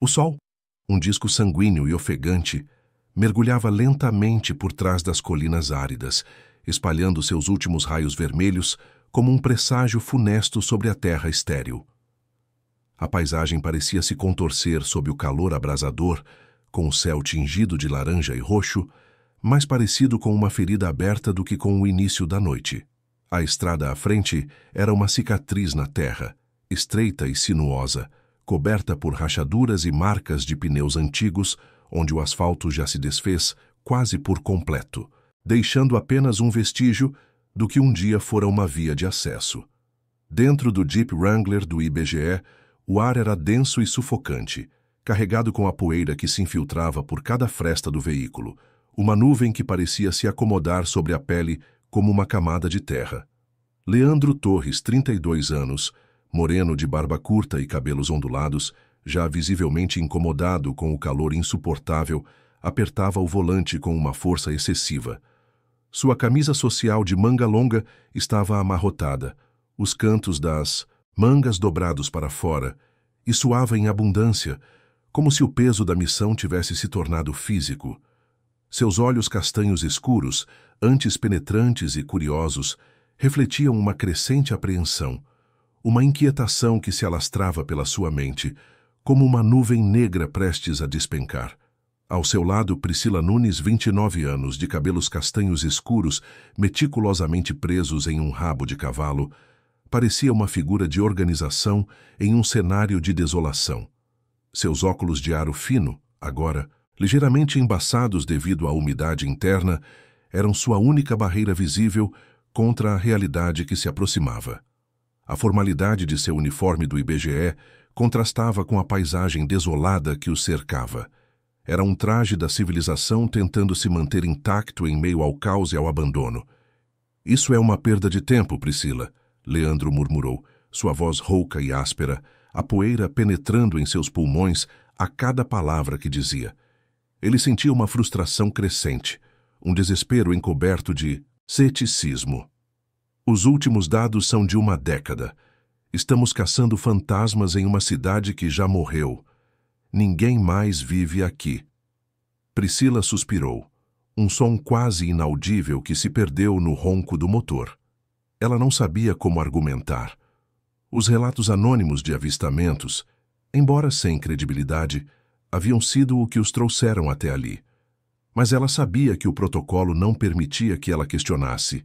O sol, um disco sanguíneo e ofegante, mergulhava lentamente por trás das colinas áridas, espalhando seus últimos raios vermelhos como um presságio funesto sobre a terra estéril. A paisagem parecia se contorcer sob o calor abrasador, com o céu tingido de laranja e roxo, mais parecido com uma ferida aberta do que com o início da noite. A estrada à frente era uma cicatriz na terra, estreita e sinuosa, coberta por rachaduras e marcas de pneus antigos, onde o asfalto já se desfez quase por completo, deixando apenas um vestígio do que um dia fora uma via de acesso. Dentro do Jeep Wrangler do IBGE, o ar era denso e sufocante, carregado com a poeira que se infiltrava por cada fresta do veículo, uma nuvem que parecia se acomodar sobre a pele como uma camada de terra. Leandro Torres, 32 anos, moreno de barba curta e cabelos ondulados, já visivelmente incomodado com o calor insuportável, apertava o volante com uma força excessiva. Sua camisa social de manga longa estava amarrotada, os cantos das mangas dobrados para fora, e suava em abundância, como se o peso da missão tivesse se tornado físico. Seus olhos castanhos escuros, antes penetrantes e curiosos, refletiam uma crescente apreensão, uma inquietação que se alastrava pela sua mente, como uma nuvem negra prestes a despencar. Ao seu lado, Priscila Nunes, 29 anos, de cabelos castanhos escuros, meticulosamente presos em um rabo de cavalo, parecia uma figura de organização em um cenário de desolação. Seus óculos de aro fino, agora, ligeiramente embaçados devido à umidade interna, eram sua única barreira visível contra a realidade que se aproximava. A formalidade de seu uniforme do IBGE contrastava com a paisagem desolada que o cercava. Era um traje da civilização tentando se manter intacto em meio ao caos e ao abandono. "Isso é uma perda de tempo, Priscila", Leandro murmurou, sua voz rouca e áspera, a poeira penetrando em seus pulmões a cada palavra que dizia. Ele sentia uma frustração crescente, um desespero encoberto de ceticismo. "Os últimos dados são de uma década. Estamos caçando fantasmas em uma cidade que já morreu. Ninguém mais vive aqui." Priscila suspirou, um som quase inaudível que se perdeu no ronco do motor. Ela não sabia como argumentar. Os relatos anônimos de avistamentos, embora sem credibilidade, haviam sido o que os trouxeram até ali. Mas ela sabia que o protocolo não permitia que ela questionasse.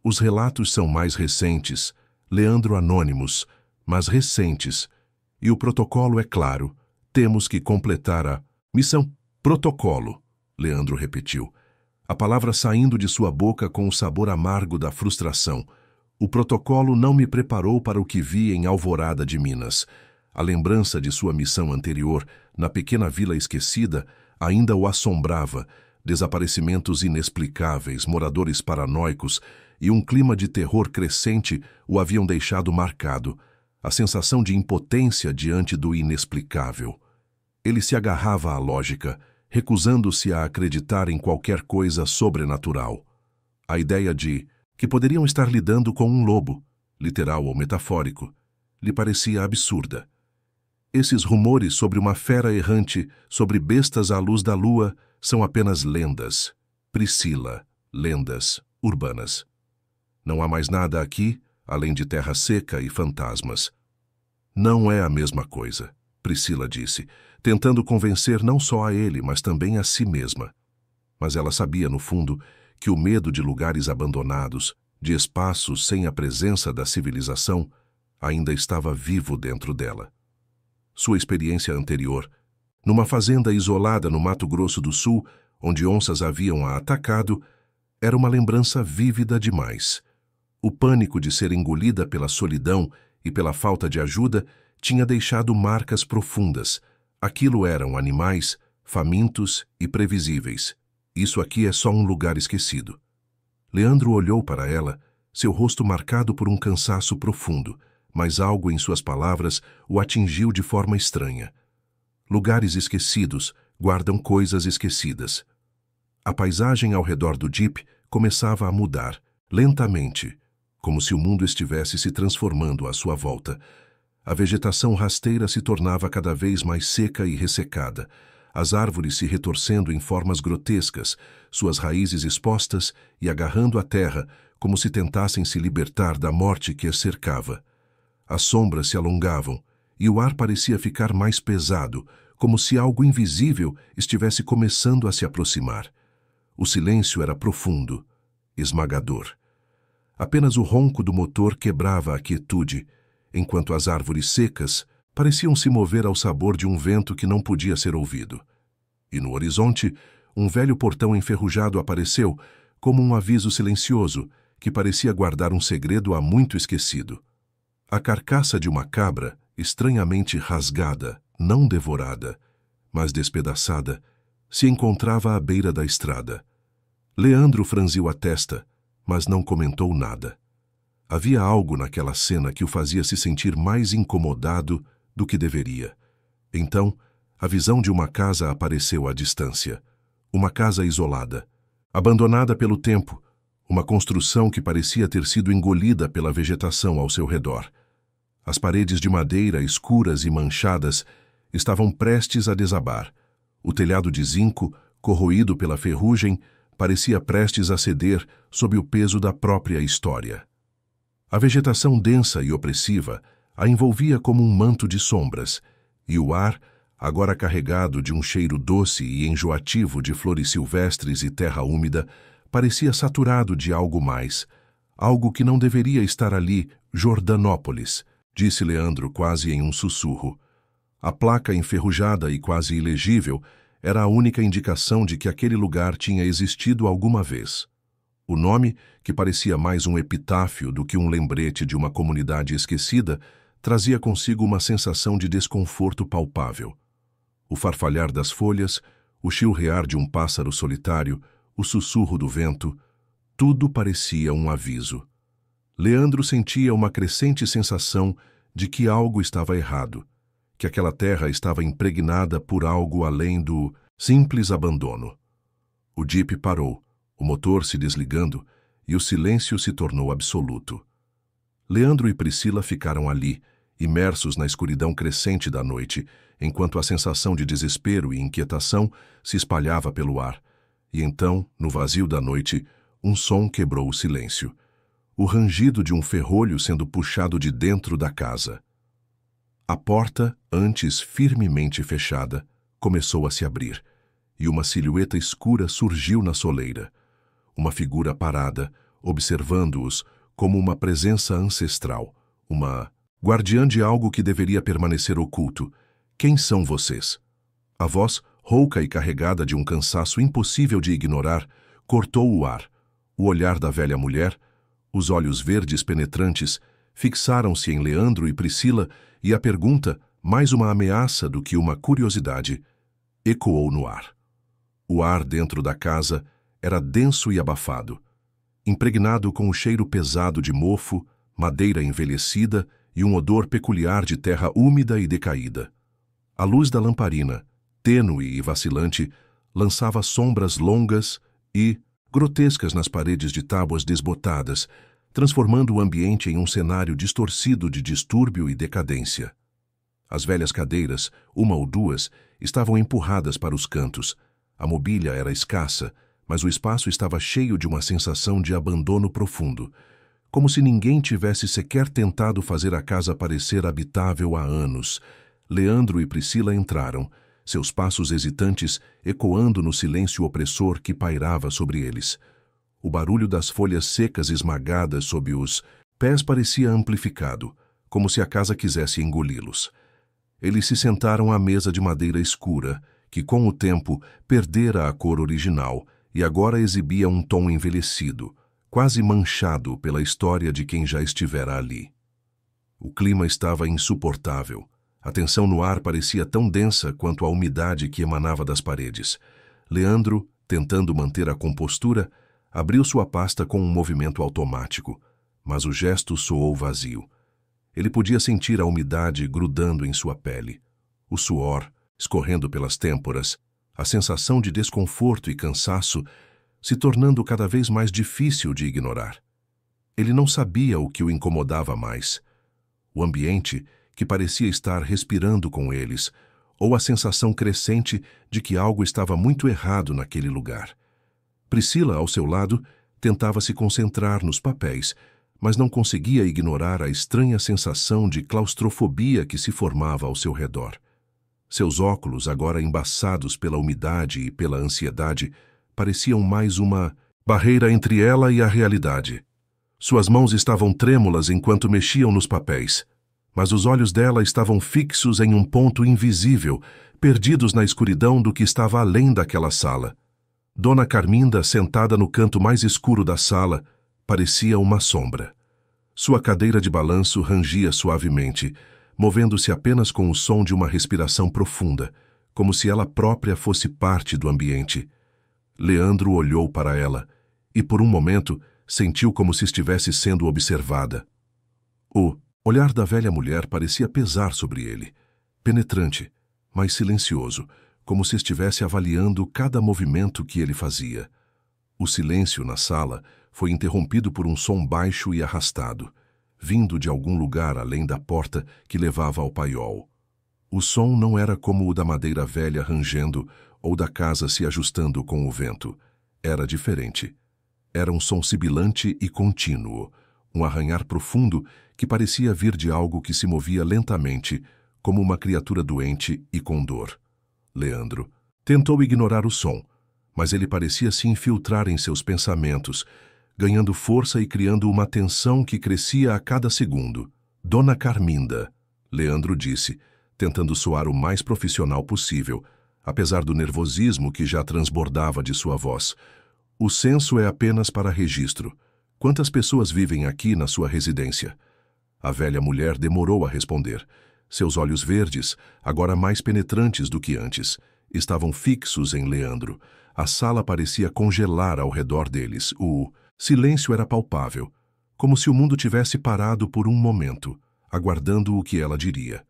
Os relatos são mais recentes, Leandro, anônimos, mas recentes. E o protocolo é claro. Temos que completar a missão. "Protocolo", Leandro repetiu, a palavra saindo de sua boca com o sabor amargo da frustração. "O protocolo não me preparou para o que vi em Alvorada de Minas." A lembrança de sua missão anterior, na pequena vila esquecida, ainda o assombrava. Desaparecimentos inexplicáveis, moradores paranoicos e um clima de terror crescente o haviam deixado marcado, a sensação de impotência diante do inexplicável. Ele se agarrava à lógica, recusando-se a acreditar em qualquer coisa sobrenatural. A ideia de que poderiam estar lidando com um lobo, literal ou metafórico, lhe parecia absurda. Esses rumores sobre uma fera errante, sobre bestas à luz da lua, são apenas lendas. Priscila, lendas urbanas. Não há mais nada aqui, além de terra seca e fantasmas. "Não é a mesma coisa", Priscila disse, tentando convencer não só a ele, mas também a si mesma. Mas ela sabia, no fundo, que o medo de lugares abandonados, de espaços sem a presença da civilização, ainda estava vivo dentro dela. Sua experiência anterior, numa fazenda isolada no Mato Grosso do Sul, onde onças haviam a atacado, era uma lembrança vívida demais. O pânico de ser engolida pela solidão e pela falta de ajuda tinha deixado marcas profundas. Aquilo eram animais, famintos e previsíveis. Isso aqui é só um lugar esquecido. Leandro olhou para ela, seu rosto marcado por um cansaço profundo, mas algo em suas palavras o atingiu de forma estranha. Lugares esquecidos guardam coisas esquecidas. A paisagem ao redor do Jeep começava a mudar, lentamente, como se o mundo estivesse se transformando à sua volta. A vegetação rasteira se tornava cada vez mais seca e ressecada, as árvores se retorcendo em formas grotescas, suas raízes expostas e agarrando a terra como se tentassem se libertar da morte que as cercava. As sombras se alongavam e o ar parecia ficar mais pesado, como se algo invisível estivesse começando a se aproximar. O silêncio era profundo, esmagador. Apenas o ronco do motor quebrava a quietude, enquanto as árvores secas pareciam se mover ao sabor de um vento que não podia ser ouvido. E no horizonte, um velho portão enferrujado apareceu, como um aviso silencioso, que parecia guardar um segredo há muito esquecido. A carcaça de uma cabra, estranhamente rasgada, não devorada, mas despedaçada, se encontrava à beira da estrada. Leandro franziu a testa, mas não comentou nada. Havia algo naquela cena que o fazia se sentir mais incomodado do que deveria. Então, a visão de uma casa apareceu à distância. Uma casa isolada, abandonada pelo tempo, uma construção que parecia ter sido engolida pela vegetação ao seu redor. As paredes de madeira escuras e manchadas estavam prestes a desabar. O telhado de zinco, corroído pela ferrugem, parecia prestes a ceder sob o peso da própria história. A vegetação densa e opressiva a envolvia como um manto de sombras, e o ar, agora carregado de um cheiro doce e enjoativo de flores silvestres e terra úmida, parecia saturado de algo mais, algo que não deveria estar ali, Jordanópolis, disse Leandro quase em um sussurro. A placa enferrujada e quase ilegível era a única indicação de que aquele lugar tinha existido alguma vez. O nome, que parecia mais um epitáfio do que um lembrete de uma comunidade esquecida, trazia consigo uma sensação de desconforto palpável. O farfalhar das folhas, o chilrear de um pássaro solitário, o sussurro do vento, tudo parecia um aviso. Leandro sentia uma crescente sensação de que algo estava errado, que aquela terra estava impregnada por algo além do simples abandono. O jipe parou, o motor se desligando, e o silêncio se tornou absoluto. Leandro e Priscila ficaram ali, imersos na escuridão crescente da noite, enquanto a sensação de desespero e inquietação se espalhava pelo ar. E então, no vazio da noite, um som quebrou o silêncio. O rangido de um ferrolho sendo puxado de dentro da casa. A porta, antes firmemente fechada, começou a se abrir, e uma silhueta escura surgiu na soleira. Uma figura parada, observando-os como uma presença ancestral, uma guardiã de algo que deveria permanecer oculto. Quem são vocês? A voz, rouca e carregada de um cansaço impossível de ignorar, cortou o ar. O olhar da velha mulher, os olhos verdes penetrantes, fixaram-se em Leandro e Priscila, e a pergunta, mais uma ameaça do que uma curiosidade, ecoou no ar. O ar dentro da casa era denso e abafado, impregnado com o cheiro pesado de mofo, madeira envelhecida e um odor peculiar de terra úmida e decaída. A luz da lamparina, tênue e vacilante, lançava sombras longas e grotescas nas paredes de tábuas desbotadas, transformando o ambiente em um cenário distorcido de distúrbio e decadência. As velhas cadeiras, uma ou duas, estavam empurradas para os cantos. A mobília era escassa, mas o espaço estava cheio de uma sensação de abandono profundo, como se ninguém tivesse sequer tentado fazer a casa parecer habitável há anos. Leandro e Priscila entraram, seus passos hesitantes ecoando no silêncio opressor que pairava sobre eles. O barulho das folhas secas esmagadas sob os pés parecia amplificado, como se a casa quisesse engoli-los. Eles se sentaram à mesa de madeira escura, que com o tempo perdera a cor original e agora exibia um tom envelhecido, quase manchado pela história de quem já estivera ali. O clima estava insuportável. A tensão no ar parecia tão densa quanto a umidade que emanava das paredes. Leandro, tentando manter a compostura, abriu sua pasta com um movimento automático, mas o gesto soou vazio. Ele podia sentir a umidade grudando em sua pele, o suor escorrendo pelas têmporas, a sensação de desconforto e cansaço se tornando cada vez mais difícil de ignorar. Ele não sabia o que o incomodava mais. O ambiente, que parecia estar respirando com eles, ou a sensação crescente de que algo estava muito errado naquele lugar. Priscila, ao seu lado, tentava se concentrar nos papéis, mas não conseguia ignorar a estranha sensação de claustrofobia que se formava ao seu redor. Seus óculos, agora embaçados pela umidade e pela ansiedade, pareciam mais uma barreira entre ela e a realidade. Suas mãos estavam trêmulas enquanto mexiam nos papéis, mas os olhos dela estavam fixos em um ponto invisível, perdidos na escuridão do que estava além daquela sala. Dona Carminda, sentada no canto mais escuro da sala, parecia uma sombra. Sua cadeira de balanço rangia suavemente, movendo-se apenas com o som de uma respiração profunda, como se ela própria fosse parte do ambiente. Leandro olhou para ela e, por um momento, sentiu como se estivesse sendo observada. O olhar da velha mulher parecia pesar sobre ele, penetrante, mas silencioso, como se estivesse avaliando cada movimento que ele fazia. O silêncio na sala foi interrompido por um som baixo e arrastado, vindo de algum lugar além da porta que levava ao paiol. O som não era como o da madeira velha rangendo ou da casa se ajustando com o vento. Era diferente. Era um som sibilante e contínuo, um arranhar profundo que parecia vir de algo que se movia lentamente, como uma criatura doente e com dor. Leandro tentou ignorar o som, mas ele parecia se infiltrar em seus pensamentos, ganhando força e criando uma tensão que crescia a cada segundo. Dona Carminda, Leandro disse, tentando soar o mais profissional possível, apesar do nervosismo que já transbordava de sua voz. O censo é apenas para registro. Quantas pessoas vivem aqui na sua residência? A velha mulher demorou a responder. Seus olhos verdes, agora mais penetrantes do que antes, estavam fixos em Leandro. A sala parecia congelar ao redor deles. O silêncio era palpável, como se o mundo tivesse parado por um momento, aguardando o que ela diria.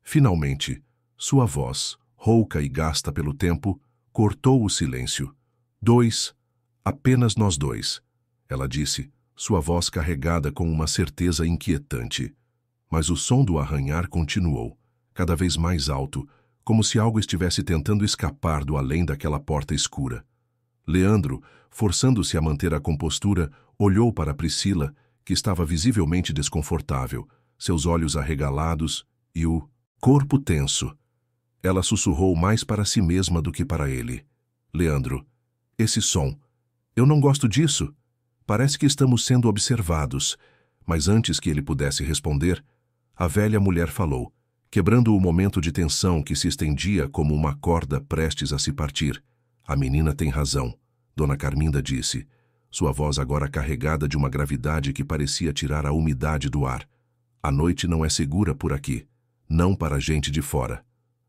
Finalmente, sua voz, rouca e gasta pelo tempo, cortou o silêncio. Apenas nós dois, ela disse, sua voz carregada com uma certeza inquietante. Mas o som do arranhar continuou, cada vez mais alto, como se algo estivesse tentando escapar do além daquela porta escura. Leandro, forçando-se a manter a compostura, olhou para Priscila, que estava visivelmente desconfortável, seus olhos arregalados e o corpo tenso. Ela sussurrou mais para si mesma do que para ele. Leandro, esse som. Eu não gosto disso. Parece que estamos sendo observados. Mas antes que ele pudesse responder, a velha mulher falou, quebrando o momento de tensão que se estendia como uma corda prestes a se partir. A menina tem razão, Dona Carminda disse, sua voz agora carregada de uma gravidade que parecia tirar a umidade do ar. A noite não é segura por aqui, não para gente de fora.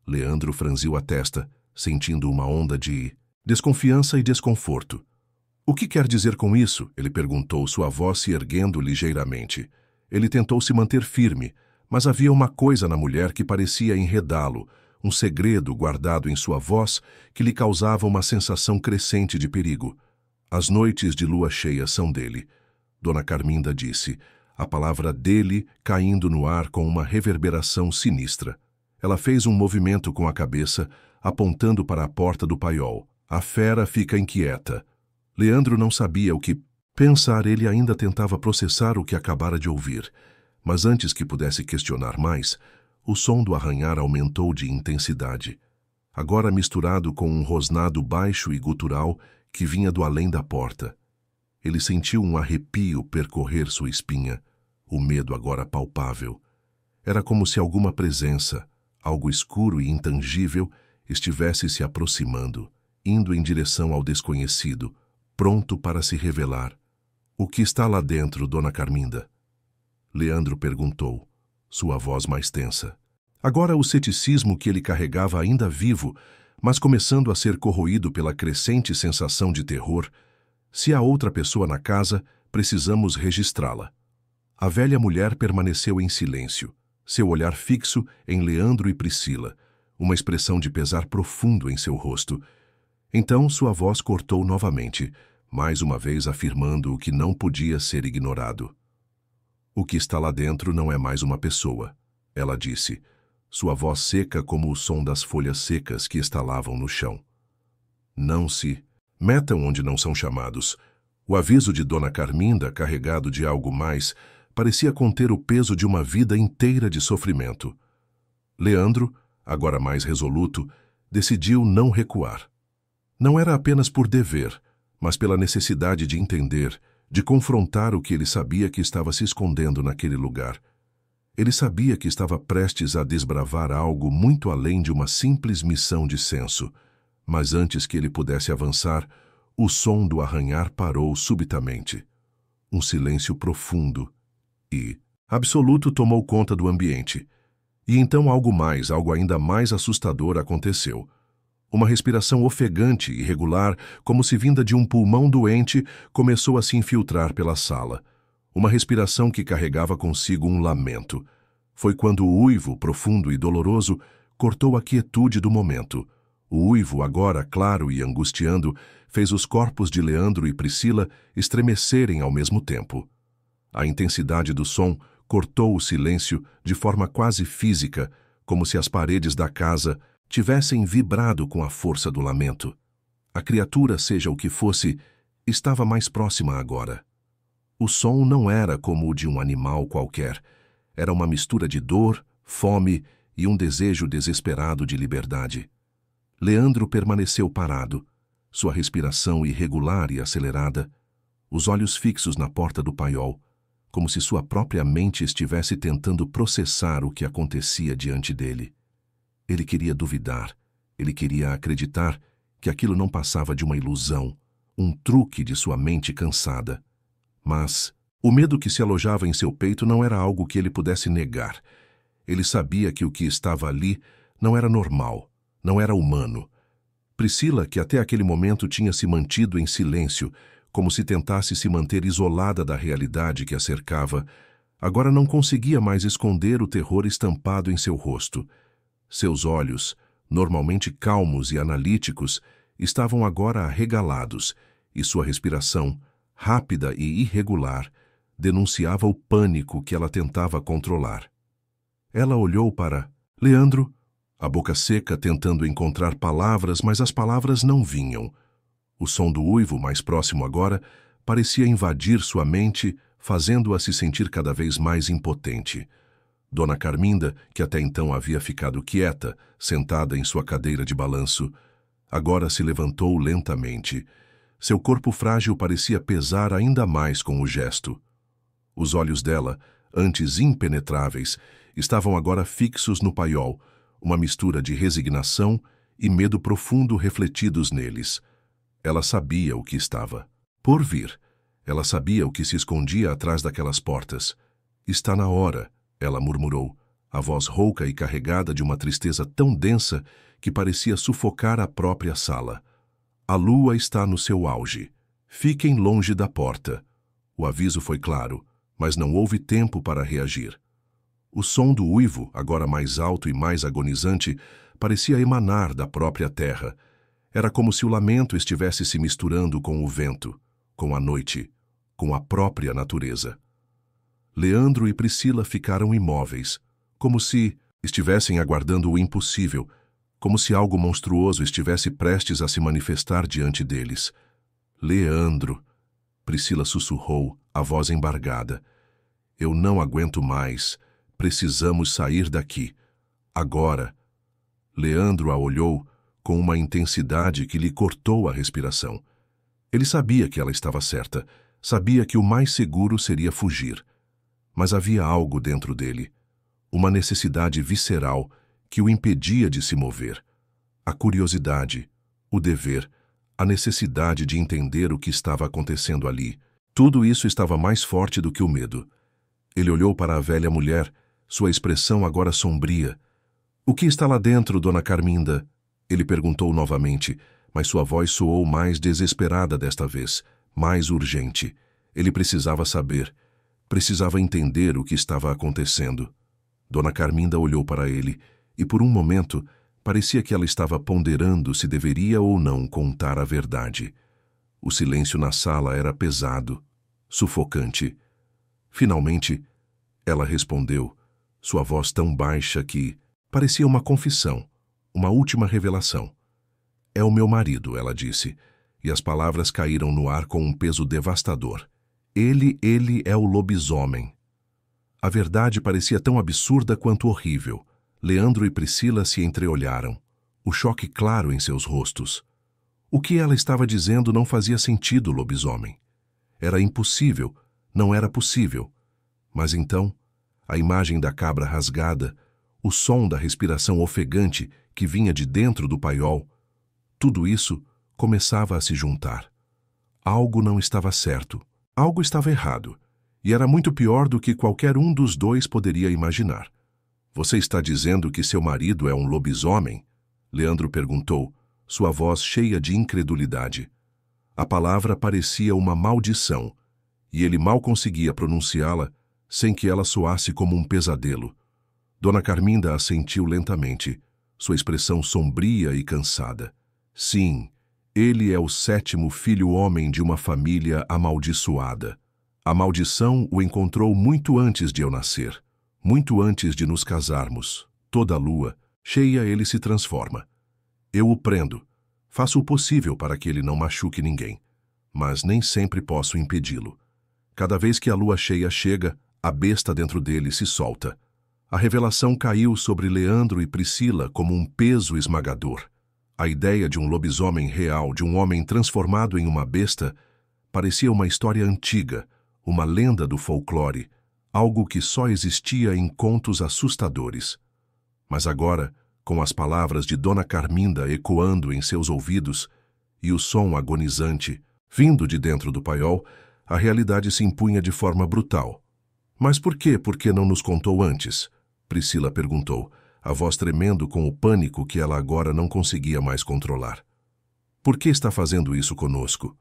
Leandro franziu a testa, sentindo uma onda de desconfiança e desconforto. O que quer dizer com isso? Ele perguntou, sua voz se erguendo ligeiramente. Ele tentou se manter firme, mas havia uma coisa na mulher que parecia enredá-lo, um segredo guardado em sua voz que lhe causava uma sensação crescente de perigo. As noites de lua cheia são dele, Dona Carminda disse, a palavra dele caindo no ar com uma reverberação sinistra. Ela fez um movimento com a cabeça, apontando para a porta do paiol. A fera fica inquieta. Leandro não sabia o que pensar, ele ainda tentava processar o que acabara de ouvir. Mas antes que pudesse questionar mais, o som do arranhar aumentou de intensidade, agora misturado com um rosnado baixo e gutural que vinha do além da porta. Ele sentiu um arrepio percorrer sua espinha, o medo agora palpável. Era como se alguma presença, algo escuro e intangível, estivesse se aproximando, indo em direção ao desconhecido, pronto para se revelar. O que está lá dentro, Dona Carminda? Leandro perguntou, sua voz mais tensa. Agora o ceticismo que ele carregava ainda vivo, mas começando a ser corroído pela crescente sensação de terror. Se há outra pessoa na casa, precisamos registrá-la. A velha mulher permaneceu em silêncio, seu olhar fixo em Leandro e Priscila, uma expressão de pesar profundo em seu rosto. Então sua voz cortou novamente, mais uma vez afirmando o que não podia ser ignorado. O que está lá dentro não é mais uma pessoa. ela disse, sua voz seca como o som das folhas secas que estalavam no chão. Não se metam onde não são chamados. O aviso de Dona Carminda, carregado de algo mais, parecia conter o peso de uma vida inteira de sofrimento. Leandro, agora mais resoluto, decidiu não recuar. Não era apenas por dever, mas pela necessidade de entender, de confrontar o que ele sabia que estava se escondendo naquele lugar. Ele sabia que estava prestes a desbravar algo muito além de uma simples missão de censo, mas antes que ele pudesse avançar, o som do arranhar parou subitamente. Um silêncio profundo e absoluto tomou conta do ambiente. E então algo ainda mais assustador aconteceu. Uma respiração ofegante e irregular, como se vinda de um pulmão doente, começou a se infiltrar pela sala. Uma respiração que carregava consigo um lamento. Foi quando o uivo, profundo e doloroso, cortou a quietude do momento. O uivo, agora claro e angustiando, fez os corpos de Leandro e Priscila estremecerem ao mesmo tempo. A intensidade do som cortou o silêncio de forma quase física, como se as paredes da casa tivessem vibrado com a força do lamento. A criatura, seja o que fosse, estava mais próxima agora. O som não era como o de um animal qualquer. Era uma mistura de dor, fome e um desejo desesperado de liberdade. Leandro permaneceu parado, sua respiração irregular e acelerada, os olhos fixos na porta do paiol, como se sua própria mente estivesse tentando processar o que acontecia diante dele. Ele queria duvidar, ele queria acreditar que aquilo não passava de uma ilusão, um truque de sua mente cansada. Mas o medo que se alojava em seu peito não era algo que ele pudesse negar. Ele sabia que o que estava ali não era normal, não era humano. Priscila, que até aquele momento tinha se mantido em silêncio, como se tentasse se manter isolada da realidade que a cercava, agora não conseguia mais esconder o terror estampado em seu rosto. Seus olhos, normalmente calmos e analíticos, estavam agora arregalados, e sua respiração, rápida e irregular, denunciava o pânico que ela tentava controlar. Ela olhou para Leandro, a boca seca tentando encontrar palavras, mas as palavras não vinham. O som do uivo, mais próximo agora, parecia invadir sua mente, fazendo-a se sentir cada vez mais impotente. Dona Carminda, que até então havia ficado quieta, sentada em sua cadeira de balanço, agora se levantou lentamente. Seu corpo frágil parecia pesar ainda mais com o gesto. Os olhos dela, antes impenetráveis, estavam agora fixos no paiol, uma mistura de resignação e medo profundo refletidos neles. Ela sabia o que estava por vir. Ela sabia o que se escondia atrás daquelas portas. Está na hora, ela murmurou, a voz rouca e carregada de uma tristeza tão densa que parecia sufocar a própria sala. A lua está no seu auge. Fiquem longe da porta. O aviso foi claro, mas não houve tempo para reagir. O som do uivo, agora mais alto e mais agonizante, parecia emanar da própria terra. Era como se o lamento estivesse se misturando com o vento, com a noite, com a própria natureza. Leandro e Priscila ficaram imóveis, como se estivessem aguardando o impossível, como se algo monstruoso estivesse prestes a se manifestar diante deles. Leandro, Priscila sussurrou, a voz embargada. Eu não aguento mais. Precisamos sair daqui. Agora. Leandro a olhou com uma intensidade que lhe cortou a respiração. Ele sabia que ela estava certa, sabia que o mais seguro seria fugir. Mas havia algo dentro dele, uma necessidade visceral que o impedia de se mover. A curiosidade, o dever, a necessidade de entender o que estava acontecendo ali. Tudo isso estava mais forte do que o medo. Ele olhou para a velha mulher, sua expressão agora sombria. O que está lá dentro, Dona Carminda? Ele perguntou novamente, mas sua voz soou mais desesperada desta vez, mais urgente. Ele precisava saber, precisava entender o que estava acontecendo. Dona Carminda olhou para ele e, por um momento, parecia que ela estava ponderando se deveria ou não contar a verdade. O silêncio na sala era pesado, sufocante. Finalmente, ela respondeu, sua voz tão baixa que parecia uma confissão, uma última revelação. É o meu marido, ela disse, e as palavras caíram no ar com um peso devastador. Ele é o lobisomem. A verdade parecia tão absurda quanto horrível. Leandro e Priscila se entreolharam, o choque claro em seus rostos. O que ela estava dizendo não fazia sentido, lobisomem. Era impossível, não era possível. Mas então, a imagem da cabra rasgada, o som da respiração ofegante que vinha de dentro do paiol, tudo isso começava a se juntar. Algo não estava certo, algo estava errado, e era muito pior do que qualquer um dos dois poderia imaginar. Você está dizendo que seu marido é um lobisomem? Leandro perguntou, sua voz cheia de incredulidade. A palavra parecia uma maldição, e ele mal conseguia pronunciá-la sem que ela soasse como um pesadelo. Dona Carminda assentiu lentamente, sua expressão sombria e cansada. Sim, ele é o 7º filho homem de uma família amaldiçoada. A maldição o encontrou muito antes de eu nascer, muito antes de nos casarmos. Toda lua cheia ele se transforma. Eu o prendo, faço o possível para que ele não machuque ninguém, mas nem sempre posso impedi-lo. Cada vez que a lua cheia chega, a besta dentro dele se solta. A revelação caiu sobre Leandro e Priscila como um peso esmagador. A ideia de um lobisomem real, de um homem transformado em uma besta, parecia uma história antiga, uma lenda do folclore, algo que só existia em contos assustadores. Mas agora, com as palavras de Dona Carminda ecoando em seus ouvidos e o som agonizante vindo de dentro do paiol, a realidade se impunha de forma brutal. Mas por quê? Por que não nos contou antes? Priscila perguntou, a voz tremendo com o pânico que ela agora não conseguia mais controlar. Por que está fazendo isso conosco?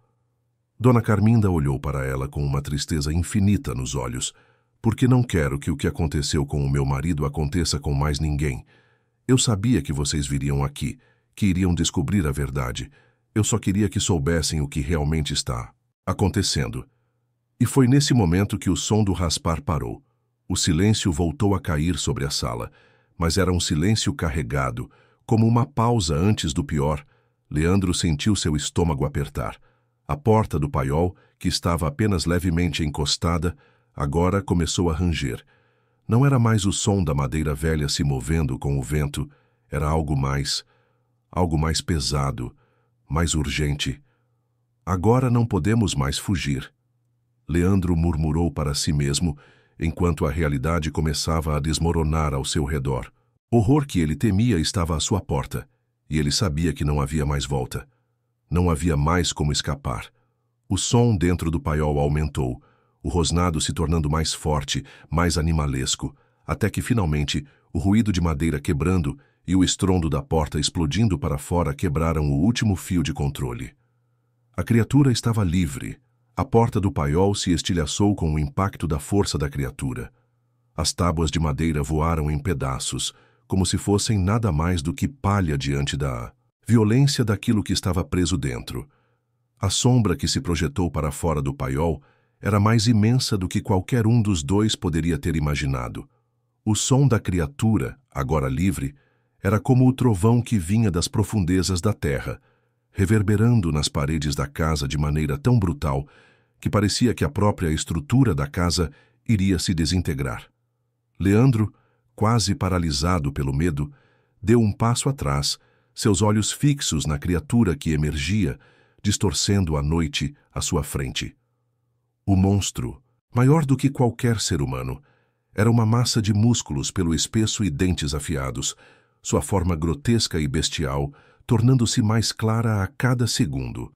Dona Carminda olhou para ela com uma tristeza infinita nos olhos. Porque não quero que o que aconteceu com o meu marido aconteça com mais ninguém. Eu sabia que vocês viriam aqui, que iriam descobrir a verdade. Eu só queria que soubessem o que realmente está acontecendo. E foi nesse momento que o som do raspar parou. O silêncio voltou a cair sobre a sala, mas era um silêncio carregado, como uma pausa antes do pior. Leandro sentiu seu estômago apertar. A porta do paiol, que estava apenas levemente encostada, agora começou a ranger. Não era mais o som da madeira velha se movendo com o vento, era algo mais pesado, mais urgente. Agora não podemos mais fugir. Leandro murmurou para si mesmo, enquanto a realidade começava a desmoronar ao seu redor. O horror que ele temia estava à sua porta, e ele sabia que não havia mais volta. Não havia mais como escapar. O som dentro do paiol aumentou, o rosnado se tornando mais forte, mais animalesco, até que finalmente o ruído de madeira quebrando e o estrondo da porta explodindo para fora quebraram o último fio de controle. A criatura estava livre. A porta do paiol se estilhaçou com o impacto da força da criatura. As tábuas de madeira voaram em pedaços, como se fossem nada mais do que palha diante da violência daquilo que estava preso dentro. A sombra que se projetou para fora do paiol era mais imensa do que qualquer um dos dois poderia ter imaginado. O som da criatura, agora livre, era como o trovão que vinha das profundezas da terra, reverberando nas paredes da casa de maneira tão brutal que parecia que a própria estrutura da casa iria se desintegrar. Leandro, quase paralisado pelo medo, deu um passo atrás, seus olhos fixos na criatura que emergia, distorcendo a noite à sua frente. O monstro, maior do que qualquer ser humano, era uma massa de músculos pelo espesso e dentes afiados, sua forma grotesca e bestial, tornando-se mais clara a cada segundo.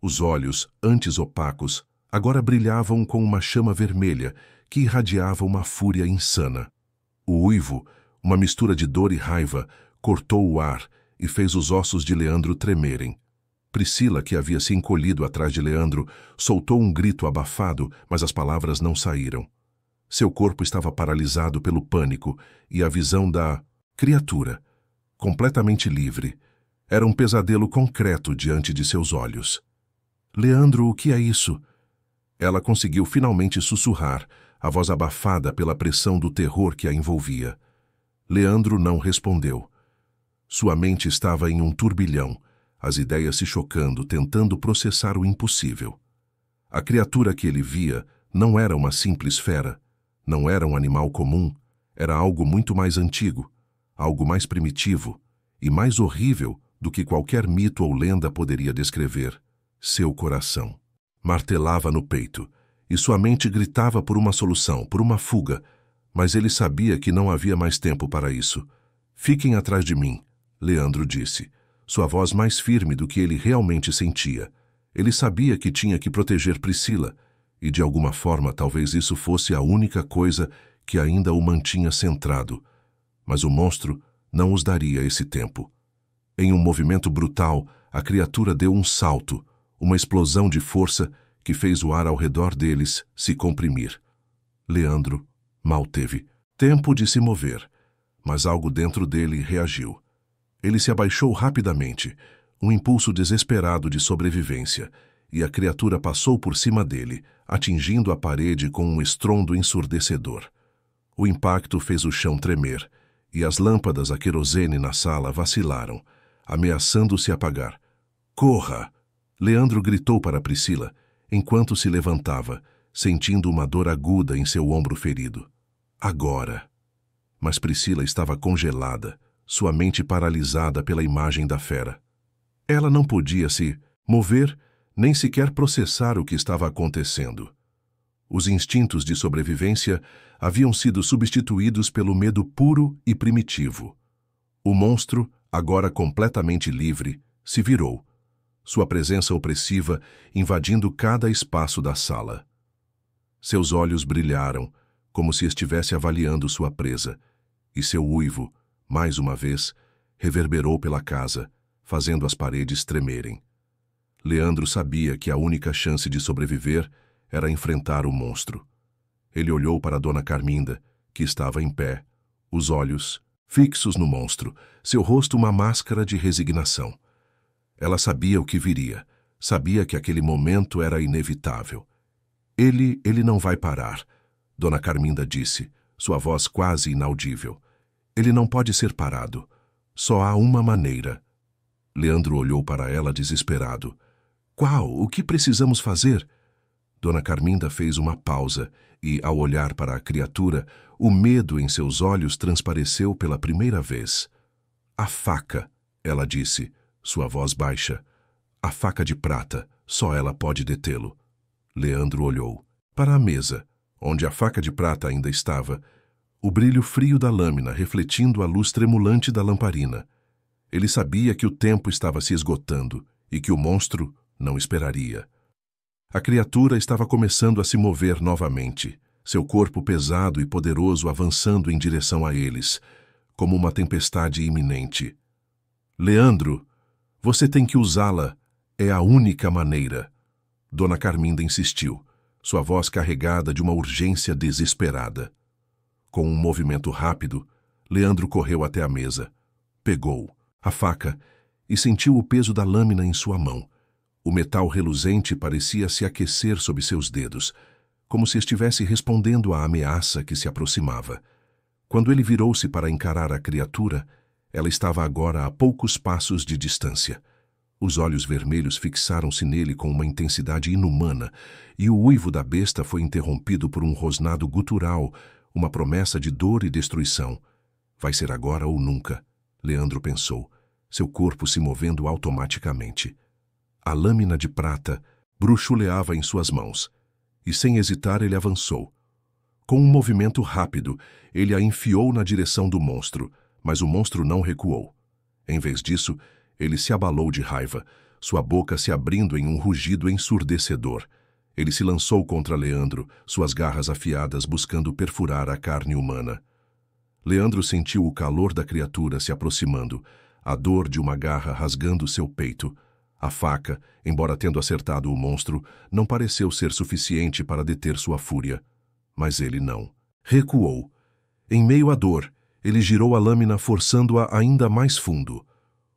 Os olhos, antes opacos, agora brilhavam com uma chama vermelha que irradiava uma fúria insana. O uivo, uma mistura de dor e raiva, cortou o ar e fez os ossos de Leandro tremerem. Priscila, que havia se encolhido atrás de Leandro, soltou um grito abafado, mas as palavras não saíram. Seu corpo estava paralisado pelo pânico e a visão da criatura, completamente livre, era um pesadelo concreto diante de seus olhos. Leandro, o que é isso? Ela conseguiu finalmente sussurrar, a voz abafada pela pressão do terror que a envolvia. Leandro não respondeu. Sua mente estava em um turbilhão, as ideias se chocando, tentando processar o impossível. A criatura que ele via não era uma simples fera, não era um animal comum, era algo muito mais antigo, algo mais primitivo e mais horrível do que qualquer mito ou lenda poderia descrever. Seu coração martelava no peito, e sua mente gritava por uma solução, por uma fuga, mas ele sabia que não havia mais tempo para isso. Fiquem atrás de mim, Leandro disse, sua voz mais firme do que ele realmente sentia. Ele sabia que tinha que proteger Priscila, e de alguma forma talvez isso fosse a única coisa que ainda o mantinha centrado. Mas o monstro não os daria esse tempo. Em um movimento brutal, a criatura deu um salto, uma explosão de força que fez o ar ao redor deles se comprimir. Leandro mal teve tempo de se mover, mas algo dentro dele reagiu. Ele se abaixou rapidamente, um impulso desesperado de sobrevivência, e a criatura passou por cima dele, atingindo a parede com um estrondo ensurdecedor. O impacto fez o chão tremer, e as lâmpadas a querosene na sala vacilaram, ameaçando se apagar. Corra! Leandro gritou para Priscila, enquanto se levantava, sentindo uma dor aguda em seu ombro ferido. Agora! Mas Priscila estava congelada, sua mente paralisada pela imagem da fera. Ela não podia se mover, nem sequer processar o que estava acontecendo. Os instintos de sobrevivência haviam sido substituídos pelo medo puro e primitivo. O monstro, agora completamente livre, se virou, sua presença opressiva invadindo cada espaço da sala. Seus olhos brilharam, como se estivesse avaliando sua presa, e seu uivo, mais uma vez, reverberou pela casa, fazendo as paredes tremerem. Leandro sabia que a única chance de sobreviver era enfrentar o monstro. Ele olhou para Dona Carminda, que estava em pé, os olhos fixos no monstro, seu rosto uma máscara de resignação. Ela sabia o que viria, sabia que aquele momento era inevitável. Ele não vai parar, Dona Carminda disse, sua voz quase inaudível. Ele não pode ser parado. Só há uma maneira. Leandro olhou para ela desesperado. Qual? O que precisamos fazer? Dona Carminda fez uma pausa e, ao olhar para a criatura, o medo em seus olhos transpareceu pela primeira vez. A faca, ela disse, sua voz baixa. A faca de prata, só ela pode detê-lo. Leandro olhou para a mesa, onde a faca de prata ainda estava, o brilho frio da lâmina refletindo a luz tremulante da lamparina. Ele sabia que o tempo estava se esgotando e que o monstro não esperaria. A criatura estava começando a se mover novamente, seu corpo pesado e poderoso avançando em direção a eles, como uma tempestade iminente. Leandro, você tem que usá-la. É a única maneira. Dona Carminda insistiu, sua voz carregada de uma urgência desesperada. Com um movimento rápido, Leandro correu até a mesa, pegou a faca e sentiu o peso da lâmina em sua mão. O metal reluzente parecia se aquecer sob seus dedos, como se estivesse respondendo à ameaça que se aproximava. Quando ele virou-se para encarar a criatura, ela estava agora a poucos passos de distância. Os olhos vermelhos fixaram-se nele com uma intensidade inumana, e o uivo da besta foi interrompido por um rosnado gutural, uma promessa de dor e destruição. Vai ser agora ou nunca, Leandro pensou, seu corpo se movendo automaticamente. A lâmina de prata bruxuleava em suas mãos, e sem hesitar ele avançou. Com um movimento rápido, ele a enfiou na direção do monstro, mas o monstro não recuou. Em vez disso, ele se abalou de raiva, sua boca se abrindo em um rugido ensurdecedor. Ele se lançou contra Leandro, suas garras afiadas buscando perfurar a carne humana. Leandro sentiu o calor da criatura se aproximando, a dor de uma garra rasgando seu peito. A faca, embora tendo acertado o monstro, não pareceu ser suficiente para deter sua fúria. Mas ele não. Recuou. Em meio à dor, ele girou a lâmina forçando-a ainda mais fundo.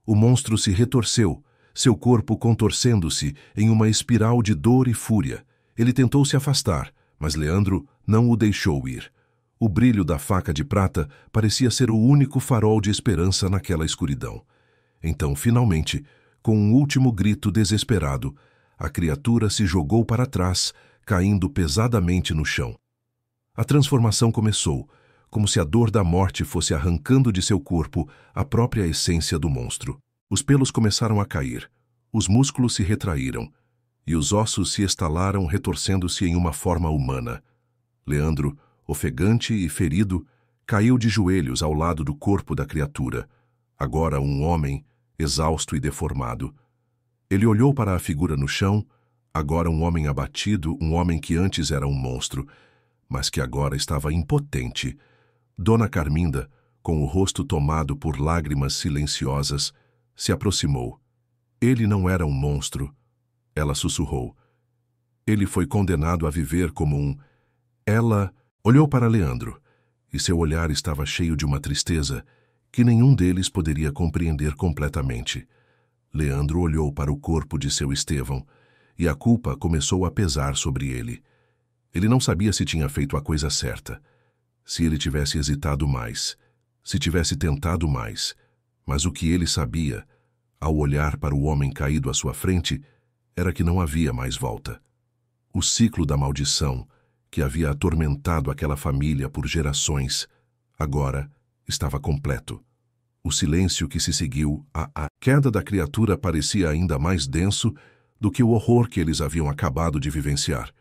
O monstro se retorceu, seu corpo contorcendo-se em uma espiral de dor e fúria. Ele tentou se afastar, Mas Leandro não o deixou ir. O brilho da faca de prata parecia ser o único farol de esperança naquela escuridão. Então, finalmente, com um último grito desesperado, a criatura se jogou para trás, caindo pesadamente no chão. A transformação começou, como se a dor da morte fosse arrancando de seu corpo a própria essência do monstro. Os pelos começaram a cair, os músculos se retraíram, e os ossos se estalaram, retorcendo-se em uma forma humana. Leandro, ofegante e ferido, caiu de joelhos ao lado do corpo da criatura, agora um homem, exausto e deformado. Ele olhou para a figura no chão, agora um homem abatido, um homem que antes era um monstro, mas que agora estava impotente. Dona Carminda, com o rosto tomado por lágrimas silenciosas, se aproximou. Ele não era um monstro. Ela sussurrou. Ele foi condenado a viver como um... Ela olhou para Leandro, e seu olhar estava cheio de uma tristeza que nenhum deles poderia compreender completamente. Leandro olhou para o corpo de seu Estevão, e a culpa começou a pesar sobre ele. Ele não sabia se tinha feito a coisa certa, se ele tivesse hesitado mais, se tivesse tentado mais, mas o que ele sabia, ao olhar para o homem caído à sua frente, era que não havia mais volta. O ciclo da maldição, que havia atormentado aquela família por gerações, agora estava completo. O silêncio que se seguiu à queda da criatura parecia ainda mais denso do que o horror que eles haviam acabado de vivenciar.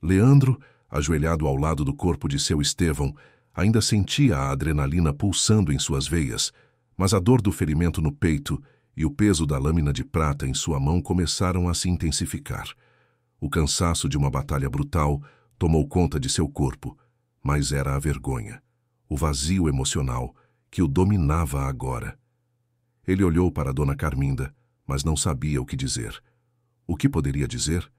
Leandro, ajoelhado ao lado do corpo de seu Estevão, ainda sentia a adrenalina pulsando em suas veias, mas a dor do ferimento no peito e o peso da lâmina de prata em sua mão começaram a se intensificar. O cansaço de uma batalha brutal tomou conta de seu corpo, mas era a vergonha, o vazio emocional que o dominava agora. Ele olhou para Dona Carminda, mas não sabia o que dizer. O que poderia dizer?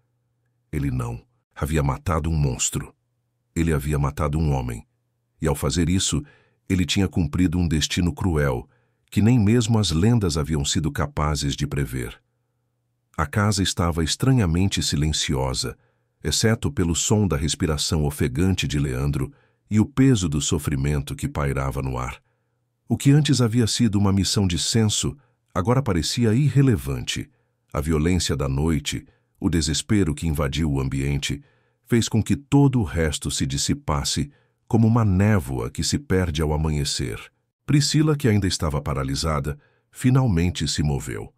Ele não havia matado um monstro. Ele havia matado um homem. E ao fazer isso, ele tinha cumprido um destino cruel que nem mesmo as lendas haviam sido capazes de prever. A casa estava estranhamente silenciosa, exceto pelo som da respiração ofegante de Leandro e o peso do sofrimento que pairava no ar. O que antes havia sido uma missão de censo, agora parecia irrelevante. A violência da noite, o desespero que invadiu o ambiente, fez com que todo o resto se dissipasse como uma névoa que se perde ao amanhecer. Priscila, que ainda estava paralisada, finalmente se moveu.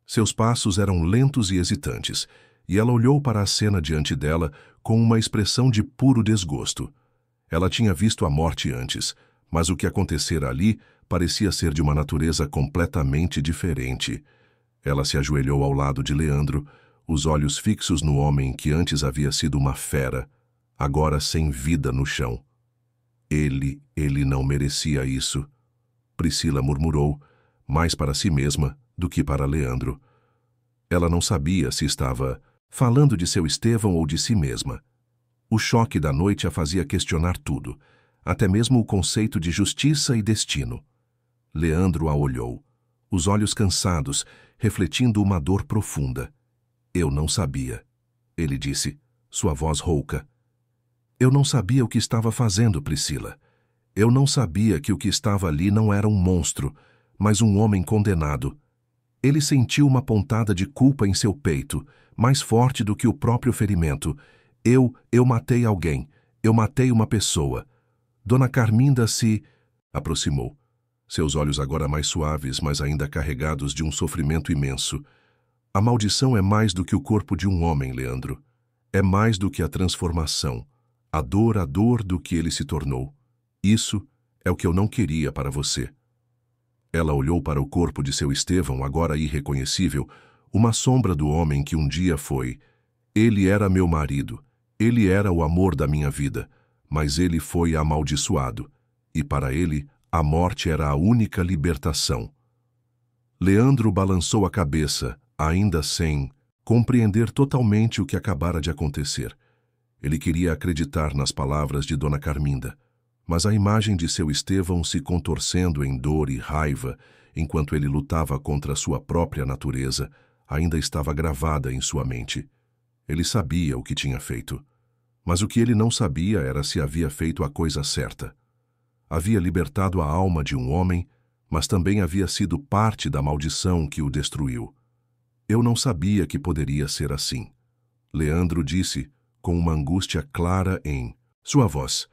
Seus passos eram lentos e hesitantes, e ela olhou para a cena diante dela com uma expressão de puro desgosto. Ela tinha visto a morte antes, mas o que acontecera ali parecia ser de uma natureza completamente diferente. Ela se ajoelhou ao lado de Leandro, os olhos fixos no homem que antes havia sido uma fera, agora sem vida no chão. Ele não merecia isso. Priscila murmurou, mais para si mesma do que para Leandro. Ela não sabia se estava falando de seu Estevão ou de si mesma. O choque da noite a fazia questionar tudo, até mesmo o conceito de justiça e destino. Leandro a olhou, os olhos cansados, refletindo uma dor profunda. Eu não sabia, ele disse, sua voz rouca. Eu não sabia o que estava fazendo, Priscila. Eu não sabia que o que estava ali não era um monstro, mas um homem condenado. Ele sentiu uma pontada de culpa em seu peito, mais forte do que o próprio ferimento. Eu matei alguém. Eu matei uma pessoa. Dona Carminda se aproximou. Seus olhos agora mais suaves, mas ainda carregados de um sofrimento imenso. A maldição é mais do que o corpo de um homem, Leandro. É mais do que a transformação. A dor do que ele se tornou. Isso é o que eu não queria para você. Ela olhou para o corpo de seu Estevão, agora irreconhecível, uma sombra do homem que um dia foi. Ele era meu marido, ele era o amor da minha vida, mas ele foi amaldiçoado, e para ele a morte era a única libertação. Leandro balançou a cabeça, ainda sem compreender totalmente o que acabara de acontecer. Ele queria acreditar nas palavras de Dona Carminda, mas a imagem de seu Estevão se contorcendo em dor e raiva enquanto ele lutava contra sua própria natureza ainda estava gravada em sua mente. Ele sabia o que tinha feito. Mas o que ele não sabia era se havia feito a coisa certa. Havia libertado a alma de um homem, mas também havia sido parte da maldição que o destruiu. Eu não sabia que poderia ser assim. Leandro disse, com uma angústia clara em sua voz.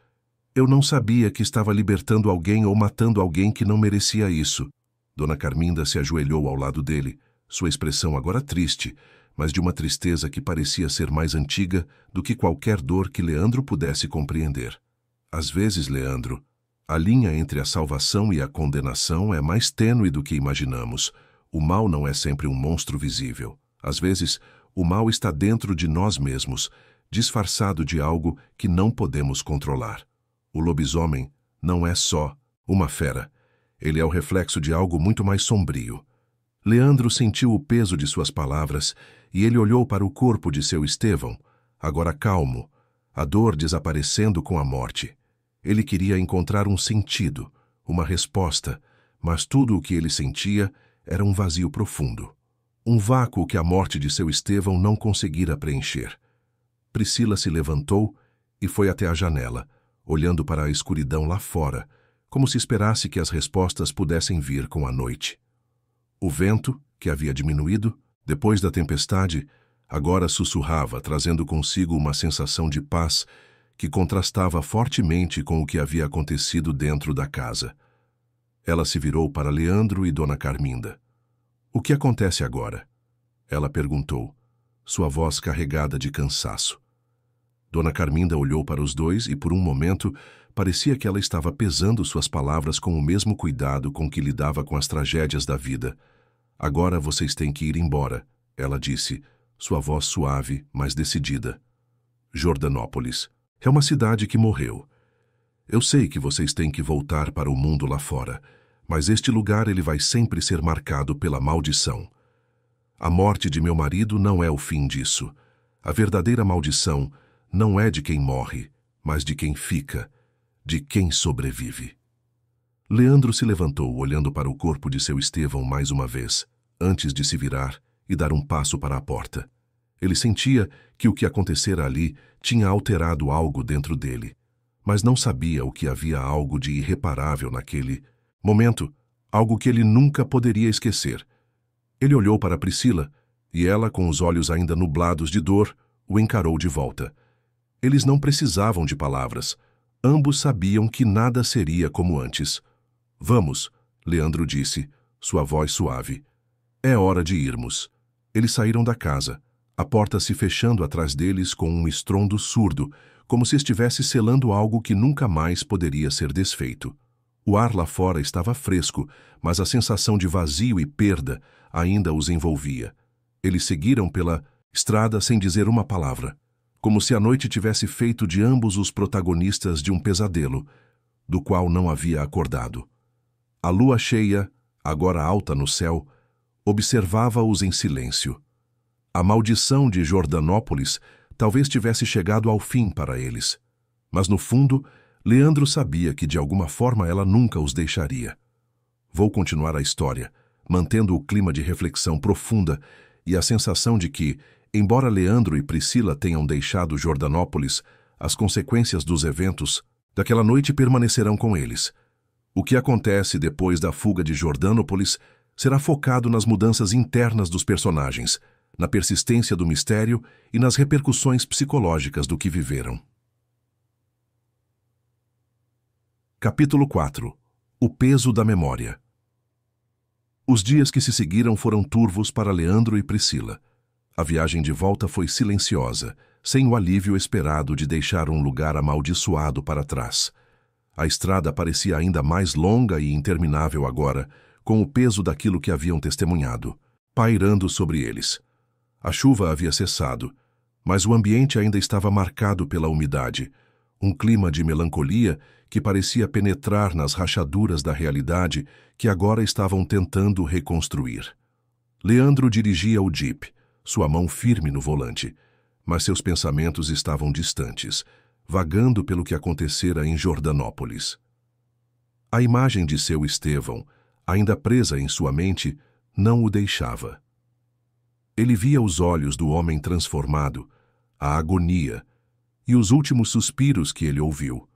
Eu não sabia que estava libertando alguém ou matando alguém que não merecia isso. Dona Carminda se ajoelhou ao lado dele, sua expressão agora triste, mas de uma tristeza que parecia ser mais antiga do que qualquer dor que Leandro pudesse compreender. Às vezes, Leandro, a linha entre a salvação e a condenação é mais tênue do que imaginamos. O mal não é sempre um monstro visível. Às vezes, o mal está dentro de nós mesmos, disfarçado de algo que não podemos controlar. O lobisomem não é só uma fera. Ele é o reflexo de algo muito mais sombrio. Leandro sentiu o peso de suas palavras e ele olhou para o corpo de seu Estevão, agora calmo, a dor desaparecendo com a morte. Ele queria encontrar um sentido, uma resposta, mas tudo o que ele sentia era um vazio profundo. Um vácuo que a morte de seu Estevão não conseguira preencher. Priscila se levantou e foi até a janela, olhando para a escuridão lá fora, como se esperasse que as respostas pudessem vir com a noite. O vento, que havia diminuído, depois da tempestade, agora sussurrava, trazendo consigo uma sensação de paz que contrastava fortemente com o que havia acontecido dentro da casa. Ela se virou para Leandro e Dona Carminda. O que acontece agora? Ela perguntou, sua voz carregada de cansaço. Dona Carminda olhou para os dois e, por um momento, parecia que ela estava pesando suas palavras com o mesmo cuidado com que lidava com as tragédias da vida. Agora vocês têm que ir embora, ela disse, sua voz suave, mas decidida. Jordanópolis é uma cidade que morreu. Eu sei que vocês têm que voltar para o mundo lá fora, mas este lugar ele vai sempre ser marcado pela maldição. A morte de meu marido não é o fim disso. A verdadeira maldição não é de quem morre, mas de quem fica, de quem sobrevive. Leandro se levantou, olhando para o corpo de seu Estevão mais uma vez, antes de se virar e dar um passo para a porta. Ele sentia que o que acontecera ali tinha alterado algo dentro dele, mas não sabia o que havia algo de irreparável naquele momento, algo que ele nunca poderia esquecer. Ele olhou para Priscila, e ela, com os olhos ainda nublados de dor, o encarou de volta. Eles não precisavam de palavras. Ambos sabiam que nada seria como antes. Vamos, Leandro disse, sua voz suave. É hora de irmos. Eles saíram da casa, a porta se fechando atrás deles com um estrondo surdo, como se estivesse selando algo que nunca mais poderia ser desfeito. O ar lá fora estava fresco, mas a sensação de vazio e perda ainda os envolvia. Eles seguiram pela estrada sem dizer uma palavra, como se a noite tivesse feito de ambos os protagonistas de um pesadelo, do qual não havia acordado. A lua cheia, agora alta no céu, observava-os em silêncio. A maldição de Jordanópolis talvez tivesse chegado ao fim para eles, mas no fundo, Leandro sabia que de alguma forma ela nunca os deixaria. Vou continuar a história, mantendo o clima de reflexão profunda e a sensação de que, embora Leandro e Priscila tenham deixado Jordanópolis, as consequências dos eventos daquela noite permanecerão com eles. O que acontece depois da fuga de Jordanópolis será focado nas mudanças internas dos personagens, na persistência do mistério e nas repercussões psicológicas do que viveram. Capítulo 4. O peso da memória. Os dias que se seguiram foram turvos para Leandro e Priscila. A viagem de volta foi silenciosa, sem o alívio esperado de deixar um lugar amaldiçoado para trás. A estrada parecia ainda mais longa e interminável agora, com o peso daquilo que haviam testemunhado, pairando sobre eles. A chuva havia cessado, mas o ambiente ainda estava marcado pela umidade, um clima de melancolia que parecia penetrar nas rachaduras da realidade que agora estavam tentando reconstruir. Leandro dirigia o Jeep, sua mão firme no volante, mas seus pensamentos estavam distantes, vagando pelo que acontecera em Jordanópolis. A imagem de seu Estevão, ainda presa em sua mente, não o deixava. Ele via os olhos do homem transformado, a agonia, e os últimos suspiros que ele ouviu.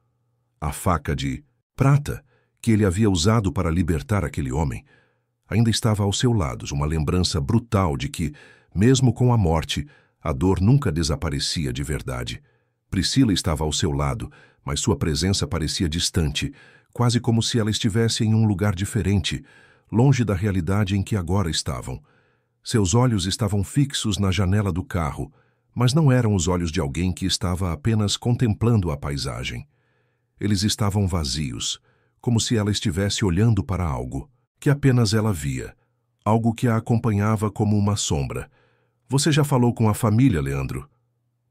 A faca de prata que ele havia usado para libertar aquele homem ainda estava ao seu lado, uma lembrança brutal de que, mesmo com a morte, a dor nunca desaparecia de verdade. Priscila estava ao seu lado, mas sua presença parecia distante, quase como se ela estivesse em um lugar diferente, longe da realidade em que agora estavam. Seus olhos estavam fixos na janela do carro, mas não eram os olhos de alguém que estava apenas contemplando a paisagem. Eles estavam vazios, como se ela estivesse olhando para algo que apenas ela via, algo que a acompanhava como uma sombra. "Você já falou com a família, Leandro?"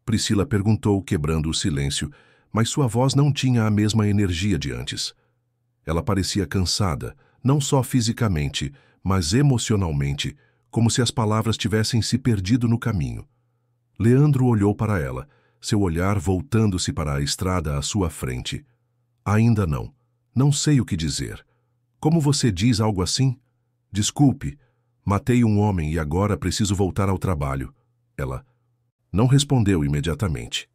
Priscila perguntou, quebrando o silêncio, mas sua voz não tinha a mesma energia de antes. Ela parecia cansada, não só fisicamente, mas emocionalmente, como se as palavras tivessem se perdido no caminho. Leandro olhou para ela, seu olhar voltando-se para a estrada à sua frente. "Ainda não. Não sei o que dizer. Como você diz algo assim? Desculpe, matei um homem e agora preciso voltar ao trabalho." Ela não respondeu imediatamente.